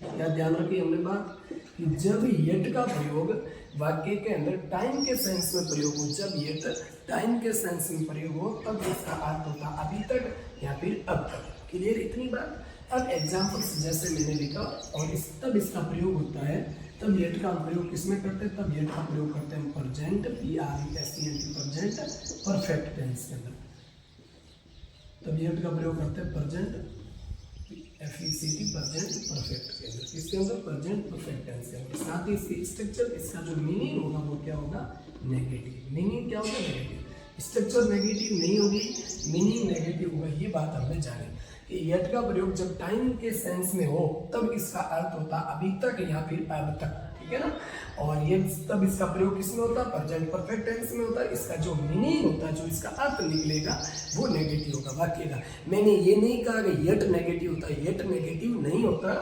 क्या ध्यान रखी हमने बात कि जब यट का प्रयोग वाक्य के अंदर टाइम के सेंस में प्रयोग हो, जब यट टाइम के सेंस में प्रयोग हो, तब इसका अर्थ होता है अभी तक या फिर अब तक। क्लियर इतनी बात? अब एग्जाम्पल्स जैसे मैंने लिखा, और तब इसका प्रयोग होता है, तब यट का प्रयोग किसमें करते हैं? तब यट का प्रयोग करते हैं प्रेजेंट, प्रेजेंट परफेक्ट टेंस के अंदर। तब यट का प्रयोग करते हैं प्रेजेंट प्रेजेंट परफेक्ट के अंदर। किसके अंदर? प्रेजेंट परफेक्ट टेंस के अंदर। साथ ही इसकी स्ट्रक्चर, इसका जो मीनिंग होगा वो क्या होगा? नेगेटिव। मीनिंग क्या होगा? नेगेटिव। स्ट्रक्चर नेगेटिव नहीं होगी, मीनिंग नेगेटिव होगा। ये बात हमने जानी कि यट का प्रयोग जब टाइम के सेंस में हो, तब इसका अर्थ होता अभी तक या फिर अब तक। ठीक है ना। और ये तब इसका प्रयोग किसमें होता है, प्रेजेंट परफेक्ट टेंस में होता है। इसका जो मीनिंग होता है, जो इसका अर्थ निकलेगा वो नेगेटिव होगा वाक्य का। मैंने ये नहीं कहा कि येट नेगेटिव होता है, येट नेगेटिव नहीं होता।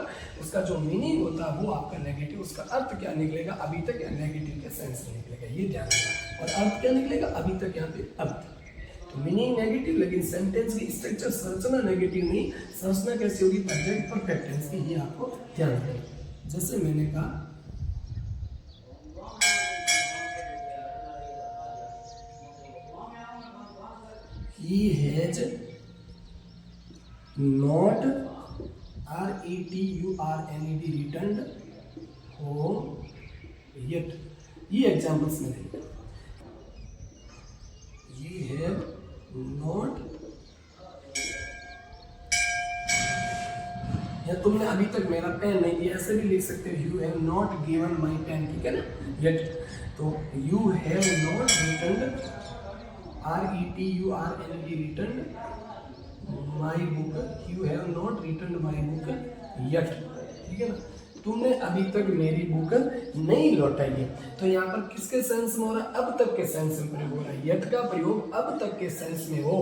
उसका जो मीनिंग होता है वो आपका नेगेटिव, उसका अर्थ क्या निकलेगा, अभी तक या नेगेटिव के सेंस में निकलेगा, ये ध्यान रखना। और अर्थ क्या निकलेगा, अभी तक, यहाँ पे अभी तक। तो मीनिंग नेगेटिव, लेकिन सेंटेंस की स्ट्रक्चर संरचना नेगेटिव नहीं। संरचना कैसे होगी, प्रेजेंट परफेक्ट टेंस की, ये आपको ध्यान रखना। जैसे मैंने कहा he has not returned home yet। ये एग्जाम्पल्स में देंगे, he have not, या तुमने अभी तक मेरा पेन नहीं दिया, ऐसे भी लिख सकते हो, you have not given my pen, ठीक है ना, yet। तो you have not returned, returned my book, you have not returned my book yet, ठीक है ना, तुमने अभी तक मेरी बुक नहीं लौटाई है। तो यहाँ पर किसके सेंस में हो रहा है, अब तक के सेंस में प्रयोग हो रहा है। यट का प्रयोग अब तक के सेंस में हो,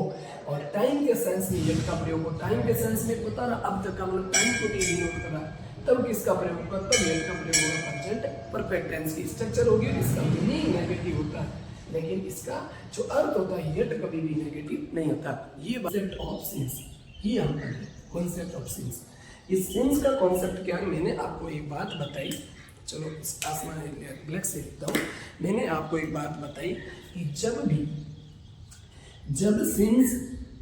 और टाइम के सेंस में यट का प्रयोग हो। टाइम के सेंस में पता रहा, अब तक का मतलब टाइम को डिनोट करा, तब किसका प्रयोग होगा, तब यट का प्रयोग होगा, प्रेजेंट परफेक्ट टेंस की स्ट्रक्चर होगी। इसका मीनिंग नेगेटिव होता है, लेकिन इसका जो अर्थ होता है यट कभी भी नेगेटिव नहीं होता। ये कॉन्सेप्ट ऑफ सिंस, ये हम कॉन्सेप्ट ऑफ सिंस। इस सिंस का कॉन्सेप्ट क्या है, मैंने आपको एक बात बताई, चलो इस आसमान ब्लैक से लिखता हूँ। मैंने आपको एक बात बताई कि जब सिंस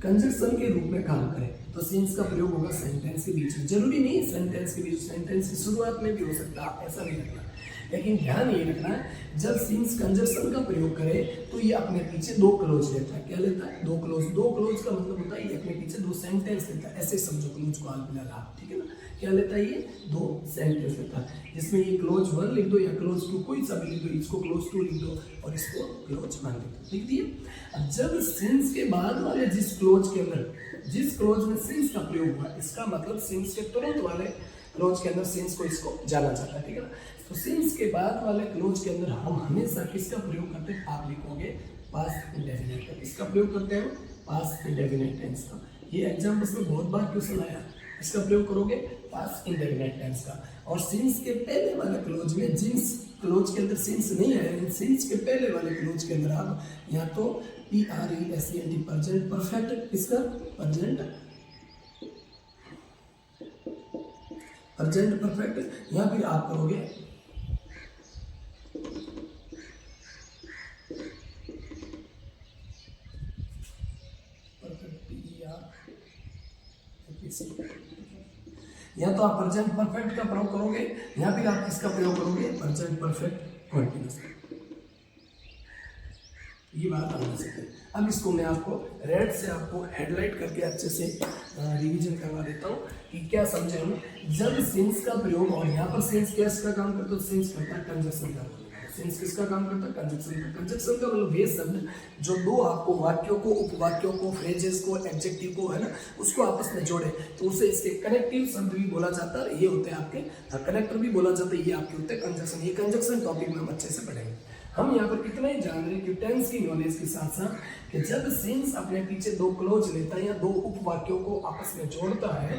कंजक्शन के रूप में काम करे तो सिंस का प्रयोग होगा सेंटेंस के बीच में। जरूरी नहीं सेंटेंस के बीच, सेंटेंस की शुरुआत में भी हो सकता है, ऐसा नहीं रखना। लेकिन ध्यान ये रखना है, जब सिंस कंजक्शन का प्रयोग करे तो ये अपने पीछे दो क्लोज लेता है। क्या लेता है, दो क्लोज। दो क्लोज का मतलब होता है ये अपने पीछे दो सेंटेंस लेता है, ऐसे समझो क्लोज को हाल फिलहाल आप, ठीक है ना। क्या लेता है, ये दो सेंटेंस लेता है, जिसमें ये क्लोज 1 लिख दो या क्लोज 2, कोई सा भी लिख दो। इसको क्लोज 2 लिख दो और इसको क्लोज 1 लिख दिए। अब जब सिंस के बाद वाले जिस क्लोज के अंदर, जिस क्लोज में सिंस का प्रयोग हुआ, इसका मतलब सिंस के तुरंत वाले क्लोज के अंदर सिंस को इसको जाना जाता है, ठीक है ना। तो सिंस के बाद वाले क्लोज के अंदर हम हमेशा किसका प्रयोग करते हैं, आप लिखोगे पास्ट इंडेफिनिट का। किसका प्रयोग करते हैं, पास्ट इंडेफिनिट टेंस का। ये एग्जाम्पल्स में बहुत बार क्वेश्चन आया, इसका प्रयोग करोगे पास्ट इंडेफिनिट टेंस का। और सिंस के पहले वाले क्लोज में, जिस क्लोज के अंदर सिंस नहीं है, लेकिन सिंस के पहले वाले क्लोज के अंदर आप या तो PRESENT प्रेजेंट परफेक्ट, इसका प्रेजेंट परफेक्ट, या फिर आप करोगे या तो आप प्रेजेंट परफेक्ट का प्रयोग करोगे, या फिर आप किसका प्रयोग करोगे, प्रेजेंट परफेक्ट कंटीन्यूअस। ये बात आना चाहिए। अब इसको मैं आपको रेड से आपको हेडलाइट करके अच्छे से रिवीजन करवा देता हूँ कि क्या समझे हम। जब सिंस का प्रयोग, और यहाँ पर सिंस किसका काम करता है, सिंस करता है कंजक्शन का। सिंस किसका काम करता है, कंजक्शन का। कंजक्शन का मतलब वे शब्द जो दो आपको वाक्यों को, उपवाक्यों को, फ्रेजेस को, एडजेक्टिव को, है ना, उसको आपस में जोड़े, तो उसे इसके कनेक्टिव शब्द भी बोला जाता है। ये होते हैं आपके कनेक्टर भी बोला जाता है, ये आपके होते हैं कंजक्शन। ये कंजक्शन टॉपिक में हम अच्छे से पढ़ेंगे। हम यहाँ पर इतना ही जान रहे हैं कि टेंस की नॉलेज के साथ साथ कि जब सिंस अपने पीछे दो क्लोज लेता है या दो उपवाक्यों को आपस में जोड़ता है,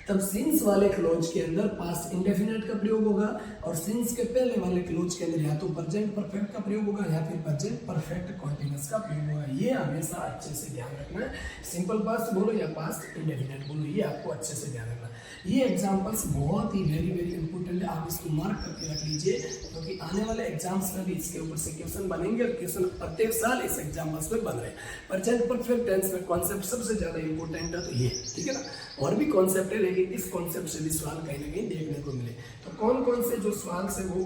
तब सिंस वाले क्लोज के अंदर पास्ट इंडेफिनिट का प्रयोग होगा, और सिंस के पहले वाले क्लोज के अंदर या तो प्रेजेंट परफेक्ट का प्रयोग होगा या फिर प्रेजेंट परफेक्ट कंटीन्यूअस का प्रयोग होगा। ये हमेशा अच्छे से ध्यान रखना है। सिंपल पास्ट बोलो या पास्ट इंडेफिनिट बोलो, ये आपको अच्छे से ध्यान रखना है। ये एग्जाम्पल्स बहुत ही वेरी वेरी इंपॉर्टेंट है, आप इसको मार्क करके रख लीजिए, क्योंकि आने वाले एग्जाम्स में भी इसके ऊपर से क्वेश्चन बनेंगे, और क्वेश्चन प्रत्येक साल इस एग्जाम्पल्स में बन रहे हैं। प्रेजेंट परफेक्ट टेंस में कॉन्सेप्ट सबसे ज्यादा इंपॉर्टेंट है, तो ये, ठीक है ना। और भी कॉन्सेप्ट है, लेकिन इस कॉन्सेप्ट से भी सवाल कहीं ना कहीं देखने को मिले। तो कौन कौन से जो सवाल से वो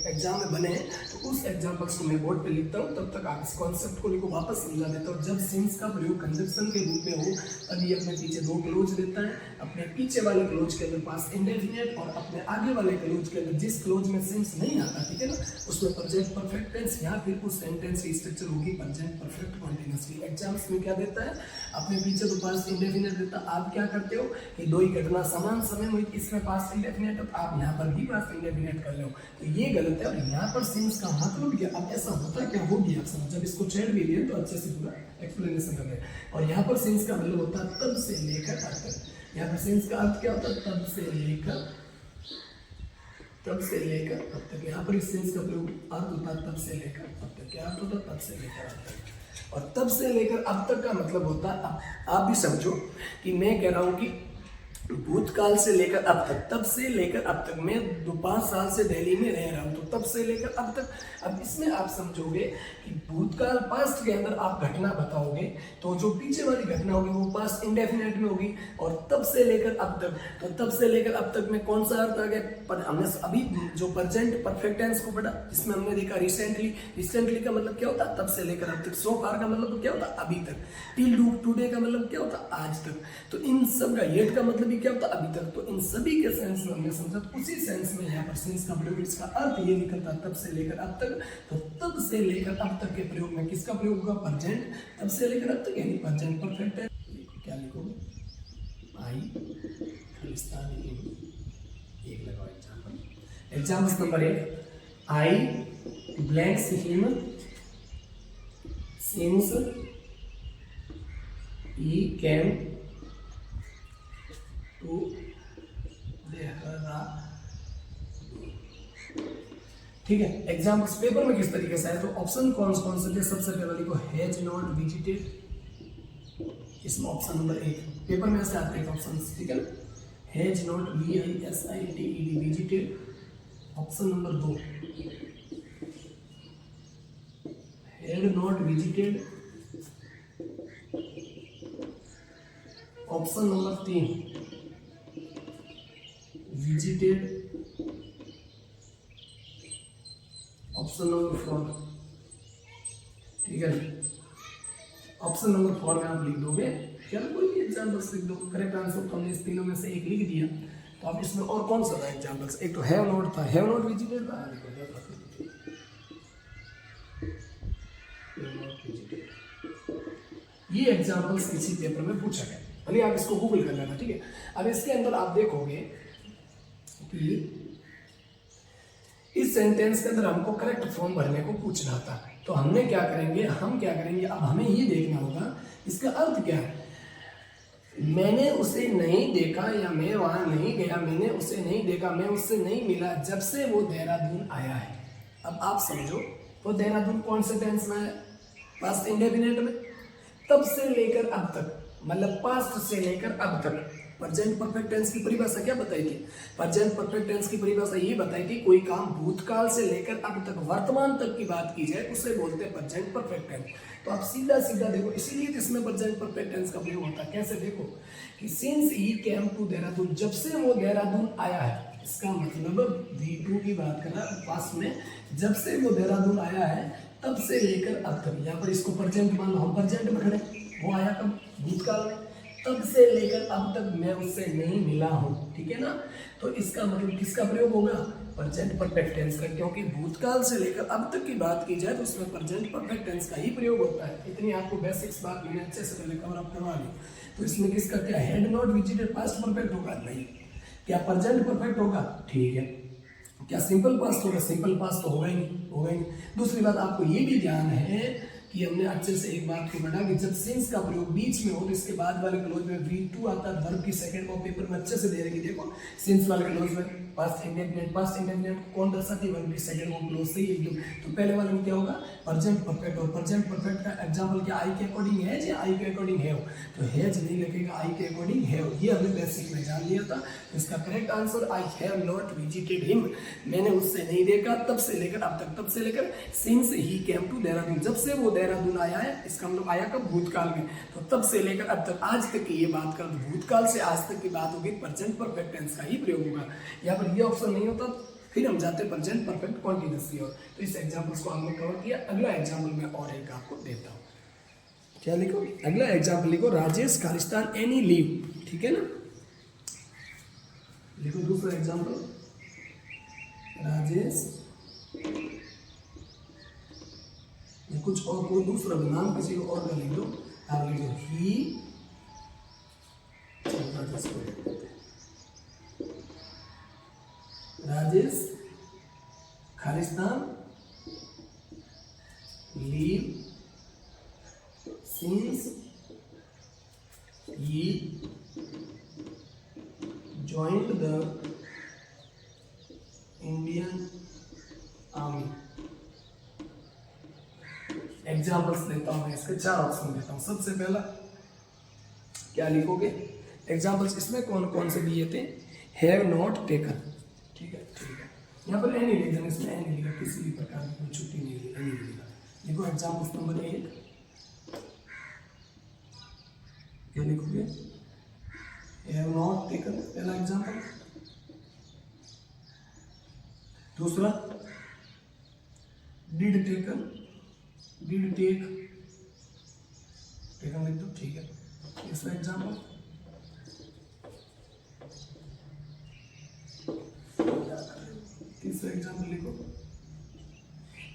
एग्जाम में बने हैं, तो उस एग्जाम्पल्स को मैं बोर्ड पे लिखता हूँ, तब तक आप इस कॉन्सेप्ट को लिखो, वापस समझा देता हूँ। जब सिंस का प्रयोग कंजक्शन के रूप में हो, तब ये अपने पीछे दो क्लोज लेता है, अपने पीछे वाले क्लोज के अंदर पास्ट इंडेफिनिट, और अपने आगे वाले क्लोज के अंदर जिस क्लोज में सिंस नहीं आता, ठीक है ना, उसमें प्रेजेंट परफेक्ट टेंस या फिर उस सेंटेंस की स्ट्रक्चर होगी प्रेजेंट परफेक्ट कंटीन्यूअस की। एग्जाम्स में क्या देता है, अपने पीछे तो पास्ट इंडेफिनिट देता है, आप क्या करते हो कि दो ही घटना समान समय में हुई, इसमें पास्ट इंडेफिनिट, तो आप यहाँ पर भी पास्ट इंडेफिनिट कर लो, तो ये गलत है। और यहाँ पर सिंस का मतलब क्या, अब ऐसा होता क्या हो गया, आप समझ, जब इसको छेड़ भी दिए तो अच्छे से पूरा एक्सप्लेनेशन कर रहे हैं। और यहाँ पर सिंस का मतलब होता है तब से लेकर अब तक। यहाँ पर सिंस का अर्थ क्या होता है, तब से लेकर अब तक। यहाँ पर इस सेंस का प्रयोग अर्थ होता है तब से लेकर अब तक। क्या अर्थ होता है, तब से लेकर अब तक। और तब से लेकर अब तक का मतलब होता है, आप भी समझो कि मैं कह रहा हूँ कि भूतकाल से लेकर अब तक, तब से लेकर अब तक। मैं 5 साल से दिल्ली में रह रहा हूँ, तो तब से लेकर अब तक। अब इसमें आप समझोगे कि भूतकाल पास्ट के अंदर आप घटना बताओगे तो जो पीछे वाली घटना होगी वो पास्ट इंडेफिनिट में होगी। और तब से लेकर अब तक, तो तब से लेकर अब तक में कौन सा अर्थ आ गया, पर हमने अभी जो प्रेजेंट परफेक्ट टेंस को पढ़ा, इसमें हमने देखा रिसेंटली का मतलब क्या होता है, तब से लेकर अब तक। सो फार का मतलब क्या होता है, अभी तक। टिल टुडे का मतलब क्या होता है, आज तक। तो इन सब का, येट का मतलब क्या होता है, अभी तक। तो इन सभी के सेंस में हमने समझा, तो उसी सेंस में यहाँ पर सेंस का प्रयोग, इसका अर्थ ये निकलता है तब से लेकर अब तक। तो तब से लेकर अब तक के प्रयोग में किसका प्रयोग होगा, प्रेजेंट। तब से लेकर अब तक यानी प्रेजेंट परफेक्ट है। क्या लिखोगे, आई खालिस्तान एक लगाओ example. Example number 1, I blanks him since he came to Dehradun. ठीक है, एग्जाम्पल्स पेपर में किस तरीके से है, तो ऑप्शन कौन से थे, सबसे पहले लिखो हैज नॉट विजिटेड। इसमें ऑप्शन नंबर 1 पेपर में से आते हैं ऑप्शन, ठीक है ना। Has not VISITED visited. Option number 2 had not visited. Option number 3 visited. Option number 4, ठीक है। ऑप्शन नंबर 4 में आप लिख दोगे, चलो कोई भी एग्जाम्पल्स लिख दो। करेक्ट आंसर तो हमने इस तीनों में से एक लिख दिया, तो आप इसमें और कौन सा था एग्जाम्पल्स, एक तो हैव नॉट था, हैव नॉट विजिटेड था। ये एग्जाम्पल्स इसी पेपर में पूछा गया, भले आप इसको गूगल कर लेना, ठीक है। अब इसके अंदर आप देखोगे कि इस सेंटेंस के अंदर हमको करेक्ट फॉर्म भरने को पूछ रहा था, तो हमने क्या करेंगे, अब हमें ये देखना होगा इसका अर्थ क्या है। मैंने उसे नहीं देखा, या मैं वहां नहीं गया, मैंने उसे नहीं देखा, मैं उससे नहीं मिला जब से वो देहरादून आया है। अब आप समझो, तो देहरादून कौन से टेंस में है, पास्ट इंडेफिनिट में। तब से लेकर अब तक मतलब पास्ट से लेकर अब तक। प्रेजेंट परफेक्ट टेंस की परिभाषा क्या बताई थी, प्रेजेंट परफेक्ट टेंस की परिभाषा ये बताई कि कोई काम भूतकाल से लेकर अब तक, वर्तमान तक की बात की जाए, उसे बोलते हैं प्रेजेंट परफेक्ट टेंस। तो आप सीधा देखो, इसीलिए इसमें प्रेजेंट परफेक्ट टेंस का प्रयोग होता है। कैसे देखो कि since he came to Dehradun, जब से वो देहरादून आया है, इसका मतलब V2 की बात करा पास्ट में, जब से वो देहरादून आया है तब से लेकर अब तक। यहाँ पर इसको प्रेजेंट मान लो, हम प्रेजेंट में खड़े, वो आया कब, भूतकाल में। तब से लेकर अब तक मैं उससे नहीं मिला हूँ, ठीक है ना। तो इसका मतलब किसका प्रयोग होगा, प्रेजेंट परफेक्ट टेंस का, क्योंकि भूतकाल से लेकर अब तक की बात की जाए तो उसमें प्रेजेंट परफेक्ट टेंस का ही प्रयोग होता है। इतनी आपको बेसिक्स बात मैंने अच्छे से पहले कवर अप करवा ली। तो इसमें किसका क्या, had not visited past perfect होगा, नहीं। क्या प्रेजेंट परफेक्ट होगा, ठीक है। क्या सिंपल पास्ट होगा, सिंपल पास्ट तो होगा ही नहीं। दूसरी बात आपको ये भी ध्यान है कि हमने अच्छे से एक बात को पढ़ा कि जब सिंस का प्रयोग बीच में हो तो इसके बाद वाले क्लोज में V2 आता है, वर्ब की सेकंड को पेपर में अच्छे से दे रही। देखो सिंस वाले क्लोज में पास्ट इंडेफिनिट कौन दर्शाती है, वर्ब की सेकंड को क्लोज से ही एकदम। तो पहले वाले में क्या होगा, प्रेजेंट परफेक्ट। और प्रेजेंट परफेक्ट का एग्जांपल क्या, आई के अकॉर्डिंग है या आई के अकॉर्डिंग हैव, तो हैज नहीं लगेगा, आई के अकॉर्डिंग हैव। ये हमने बेसिक में जान लिया था। इसका correct answer I have not visited him, मैंने उससे नहीं देखा तब से लेकर अब तक। तब से लेकर since he came to Dehradun, जब से वो देहरादून आया है, इसका मतलब आया कब, भूतकाल में। तो तब से लेकर अब तक, आज तक की ये बात कर, भूतकाल से आज तक की बात होगी, प्रेजेंट परफेक्ट टेंस का ही प्रयोग होगा। यहाँ पर ये ऑप्शन नहीं होता, फिर हम जाते हैं प्रेजेंट परफेक्ट कॉन्टिन्यूअस की ओर। तो इस एग्जांपल्स को हमने कवर किया। अगला एग्जांपल मैं और एक आपको देता हूँ। क्या लिखो, अगला एग्जांपल लिखो, राजेश खालिस्तान एनी लीव, ठीक है ना। लिखो दूसरा एग्जांपल, राजेश, कुछ और कोई दूसरा नाम किसी को और का लिख दो, आप लिख दो ही, leave since he joined the Indian Army। Examples देता हूं मैं, इसके 4 ऑप्शन देता हूं। सबसे पहला क्या लिखोगे? एग्जाम्पल्स इसमें कौन कौन से दिए थे? हैव नॉट टेकन, ठीक है ठीक है। यहाँ पर एनी रीजन, इसमें एनी लिखा, किसी भी प्रकार की कोई छुट्टी नहीं ली, एनी लिखा। देखो एग्जाम्पल्स नंबर 1 क्या लिखोगे? हैव नॉट टेकन, पहला एग्जाम्पल। दूसरा did taken, did take, taken लिख दो, ठीक है। तीसरा एग्जाम्पल लिखो।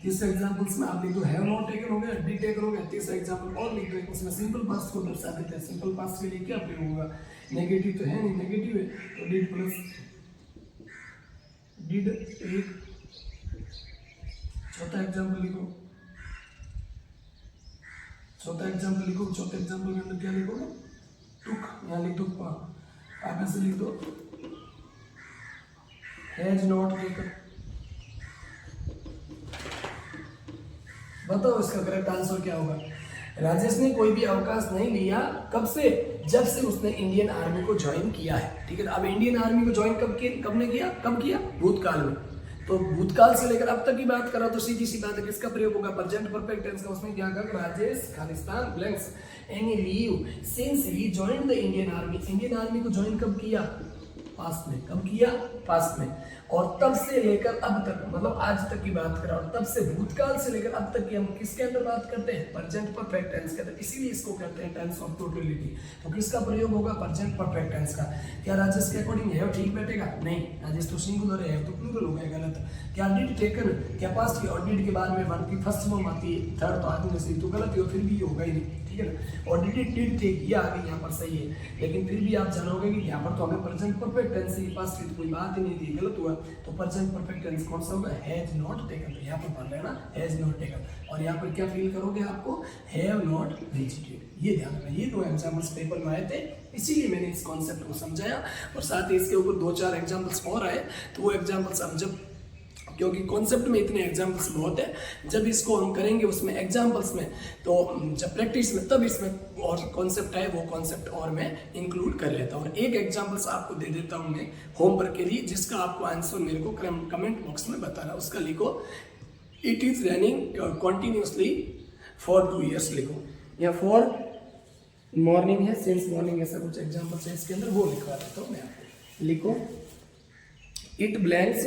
तीसरे एग्जाम्पल्स में आप लिख दो हैव नॉट टेकन हो गया, डिड टेकन हो गया। तीसरा एग्जाम्पल और लिख दो, उसमें सिंपल पास्ट को दर्शा देते हैं। सिंपल पास्ट के लिए क्या प्रयोग होगा? नेगेटिव तो है नहीं, नेगेटिव है तो डिड प्लस डिड टेक। चौथा एग्जाम्पल लिखो, चौथा एग्जाम्पल लिखो। चौथे एग्जाम्पल के अंदर क्या लिखोगे? टुक, यहाँ लिख दो पा, आप ऐसे लिख दो हैज नॉट टेकन। बताओ इसका करेक्ट आंसर क्या होगा? राजेश ने कोई भी अवकाश नहीं लिया, कब से? जब से उसने इंडियन आर्मी को ज्वाइन किया है, ठीक है। अब इंडियन आर्मी को ज्वाइन कब ने किया? कब किया? भूतकाल में। तो भूतकाल से लेकर अब तक की बात करा तो सीधी सी बात है, किसका प्रयोग होगा? प्रेजेंट परफेक्ट टेंस का। उसमें क्या कहा? Rajesh Khalistan blanks any leave since he joined the Indian army. Indian army को ज्वाइन कब किया? पास्ट में। कब किया? पास्ट में। और तब से लेकर अब तक, मतलब आज तक की बात करा, और तब से भूतकाल से लेकर अब तक की हम किसके अंदर बात करते हैं? प्रेजेंट परफेक्ट टेंस के अंदर। इसीलिए इसको कहते हैं टेंस ऑफ टोटलिटी। तो किसका प्रयोग होगा? प्रेजेंट परफेक्ट टेंस का। क्या राजेश के अकॉर्डिंग हैव ठीक बैठेगा? नहीं, राजेश तो सिंगुलर है, तो प्लूरल हो गया, गलत। क्या डिड टेकन? क्या पास्ट की, और डिड के बाद में वर्ब की फर्स्ट फॉर्म आती है, थर्ड तो आदमी से, तो गलत हो, फिर भी ये होगा ही नहीं, ठीक है ना। और डिड टेक ये आगे यहाँ पर सही है, लेकिन फिर भी आप जानोगे कि यहाँ पर तो हमें प्रेजेंट परफेक्ट टेंस से पास्ट की कोई बात ही नहीं थी, गलत हुआ। तो प्रेजेंट परफेक्ट टेंस कौन सा होगा? Has not taken. तो यहाँ पर पढ़ लेना हैज नॉट टेकन, और यहाँ पर क्या फील करोगे? आपको हैव नॉट विजिटेड। ये ध्यान रखना, ये 2 एग्जाम्पल्स पेपर में आए थे, इसीलिए मैंने इस कॉन्सेप्ट को समझाया। और साथ ही इसके ऊपर 2-4 एग्जाम्पल्स और आए, तो वो एग्जाम्पल्स हम जब, क्योंकि कॉन्सेप्ट में इतने एग्जाम्पल्स बहुत है, जब इसको हम करेंगे उसमें एग्जाम्पल्स में, तो जब प्रैक्टिस में, तब इसमें और कॉन्सेप्ट है, वो कॉन्सेप्ट और मैं इंक्लूड कर लेता हूँ। और एक एग्जाम्पल्स आपको दे देता हूँ मैं होमवर्क के लिए, जिसका आपको आंसर मेरे को कमेंट बॉक्स में बताना। उसका लिखो it is running continuously for 2 years लिखो, या फॉर मॉर्निंग है, सिंस मॉर्निंग, ऐसा कुछ एग्जाम्पल्स है इसके अंदर, वो लिखवा देता हूँ मैं आपको। लिखो इट ब्लैंक्स,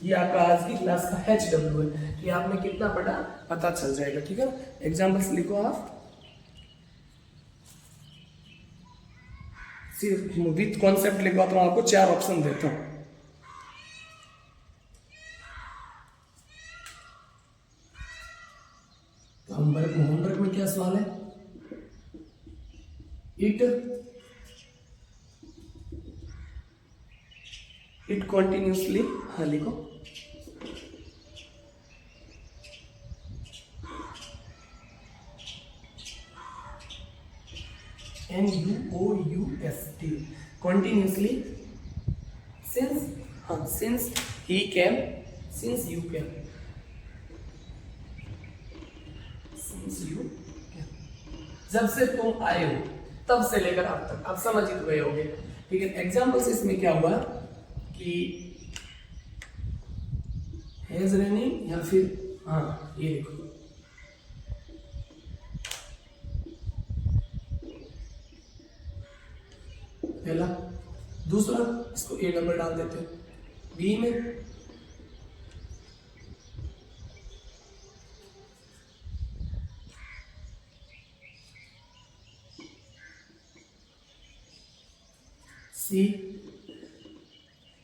ये आपका आज की क्लास का HW है, कि आपने कितना पढ़ा पता चल जाएगा, ठीक है। एग्जाम्पल्स लिखो आप, सिर्फ विथ कॉन्सेप्ट लिखवाता हूँ, आपको 4 ऑप्शन देता हूँ। तो होमवर्क में क्या सवाल है? इट कॉन्टिन्यूसली, हाँ लिखो, NUOUST, कॉन्टिन्यूसली, सिंस, हाँ since he cam, since you came, since you came, जब से तुम आए हो, तब से लेकर अब तक, आप समझ ही गए होंगे, ठीक है। एग्जाम्पल्स इसमें क्या हुआ कि हैज रनिंग, या फिर हाँ ये देखो, पहला। दूसरा, इसको ए नंबर डाल देते हैं, बी में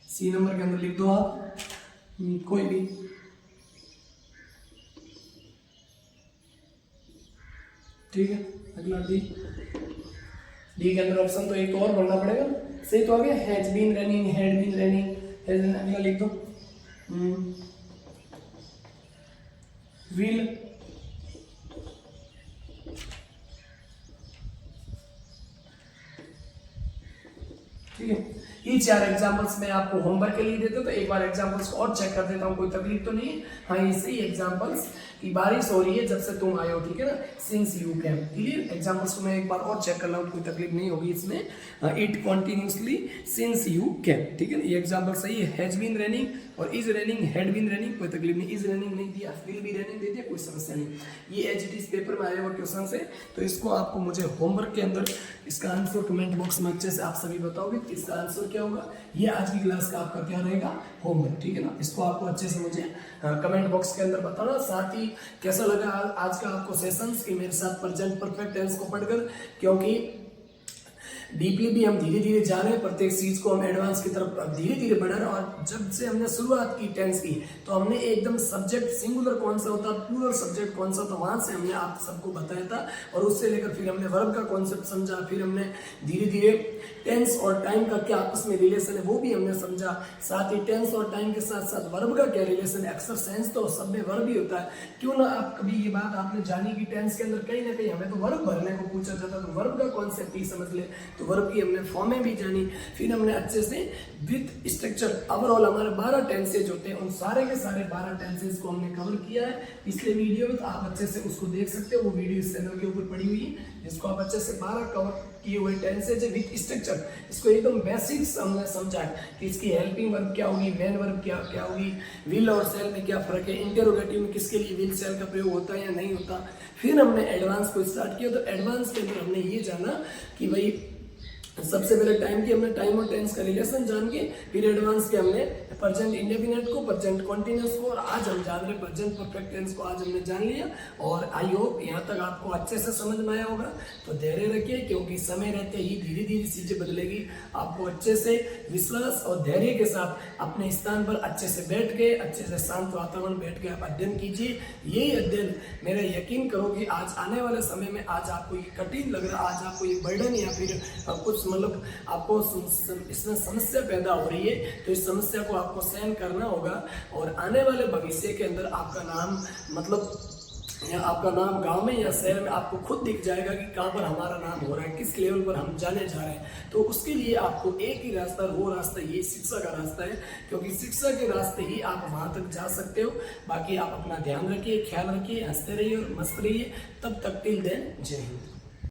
सी नंबर के अंदर लिख दो आप कोई भी, ठीक है। अगला डी डी के अंदर ऑप्शन तो एक और भरना पड़ेगा, सही तो आ गया, has been running, had been running, अगला लिख दो विल, ठीक है। ये 4 एग्जांपल्स मैं आपको होमवर्क के लिए देता हूँ, तो एक बार एग्जांपल्स को और चेक कर देता हूँ, कोई तकलीफ तो नहीं है। हाँ, ये सही एग्जांपल्स कि बारिश हो रही है जब से तुम आए हो, ठीक है ना, since you came, clear. Examples को मैं एक बार और चेक कर रहा हूँ, कोई तकलीफ नहीं होगी इसमें। It continuously since you came, ठीक है ना, ये एग्जांपल सही है। हैज बीन रनिंग और is running, had been running, कोई तकलीफ नहीं। इज रनिंग नहीं दिया, विल बी रनिंग दे दिया, कोई समस्या नहीं। ये एज इट इज पेपर में आया हुआ क्वेश्चन है, तो इसको आपको मुझे होमवर्क के अंदर इसका आंसर कमेंट बॉक्स में अच्छे से आप सभी बताओगे कि इसका आंसर क्या होगा। ये आज की क्लास का आपका क्या रहेगा, होमवर्क, ठीक है ना। इसको आपको अच्छे से मुझे कमेंट बॉक्स के अंदर बताना। साथ ही कैसा लगा आज का आपको सेशंस कि मेरे साथ प्रेजेंट परफेक्ट टेंस को पढ़कर, क्योंकि डीपली भी हम धीरे धीरे जा रहे हैं, प्रत्येक चीज को हम एडवांस की तरफ धीरे धीरे बढ़ा रहे हैं। और जब से हमने शुरुआत की टेंस की, तो हमने एकदम सब्जेक्ट सिंगुलर कौन सा होता, प्लूरल सब्जेक्ट कौन सा, तो वहां से हमने आप सबको बताया था। और उससे लेकर फिर हमने वर्ब का कॉन्सेप्ट समझा, फिर हमने धीरे धीरे टेंस और टाइम का क्या आपस में रिलेशन है वो भी हमने समझा। साथ ही टेंस और टाइम के साथ साथ वर्ब का क्या रिलेशन है। अक्सर सेंस तो सब में वर्ब ही होता है, क्यों ना आप कभी ये बात आपने जानी कि टेंस के अंदर कहीं ना कहीं हमें तो वर्ब भरने को पूछा जाता, तो वर्ब का कॉन्सेप्ट ही समझ ले, तो वर्ब की हमने फॉर्में भी जानी। फिर हमने अच्छे से विथ स्ट्रक्चर ओवरऑल हमारे 12 टेंसेज होते हैं, उन सारे के सारे 12 टेंसेज को हमने कवर किया है पिछले वीडियो में, तो आप अच्छे से उसको देख सकते हो। वो वीडियो इस चैनल के ऊपर पड़ी हुई है, जिसको आप अच्छे से 12 कवर किए हुए टेंसेज है विथ स्ट्रक्चर। इसको एकदम बेसिक्स हमने समझा है कि इसकी हेल्पिंग वर्ब क्या होगी, मेन वर्ब क्या होगी, विल और सेल में क्या फर्क है, इंटरोगेटिव में किसके लिए विल सेल का प्रयोग होता है या नहीं होता। फिर हमने एडवांस को स्टार्ट किया, तो एडवांस के अंदर हमने ये जाना कि भाई सबसे पहले टाइम की हमने टाइम और टेंस का रिलेशन जान के, फिर एडवांस के हमने प्रेजेंट इंडेफिनिट को, प्रेजेंट कंटीन्यूअस को, और आज हम जान रहे प्रेजेंट परफेक्ट टेंस को। आज हमने जान लिया और आई होप यहाँ तक आपको अच्छे से समझ में आया होगा। तो धैर्य रखिए, क्योंकि समय रहते ही धीरे धीरे चीजें बदलेगी। आपको अच्छे से विश्वास और धैर्य के साथ अपने स्थान पर अच्छे से बैठ के, अच्छे से शांत वातावरण बैठ के आप अध्ययन कीजिए। यही अध्ययन मेरा यकीन करो कि आज आने वाले समय में आज आपको ये कठिन लग रहा, आज आपको ये बर्डन या फिर कुछ मतलब आपको इसमें समस्या पैदा हो रही है, तो इस समस्या को आपको सहन करना होगा। और आने वाले भविष्य के अंदर आपका नाम मतलब या आपका नाम गांव में या शहर में आपको खुद दिख जाएगा कि कहाँ पर हमारा नाम हो रहा है, किस लेवल पर हम जाने जा रहे हैं। तो उसके लिए आपको एक ही रास्ता, वो रास्ता ये शिक्षा का रास्ता है, क्योंकि शिक्षा के रास्ते ही आप वहाँ तक जा सकते हो। बाकी आप अपना ध्यान रखिए, ख्याल रखिए, हंसते रहिए और मस्त रहिए। तब तक टिल देन जय हिंद।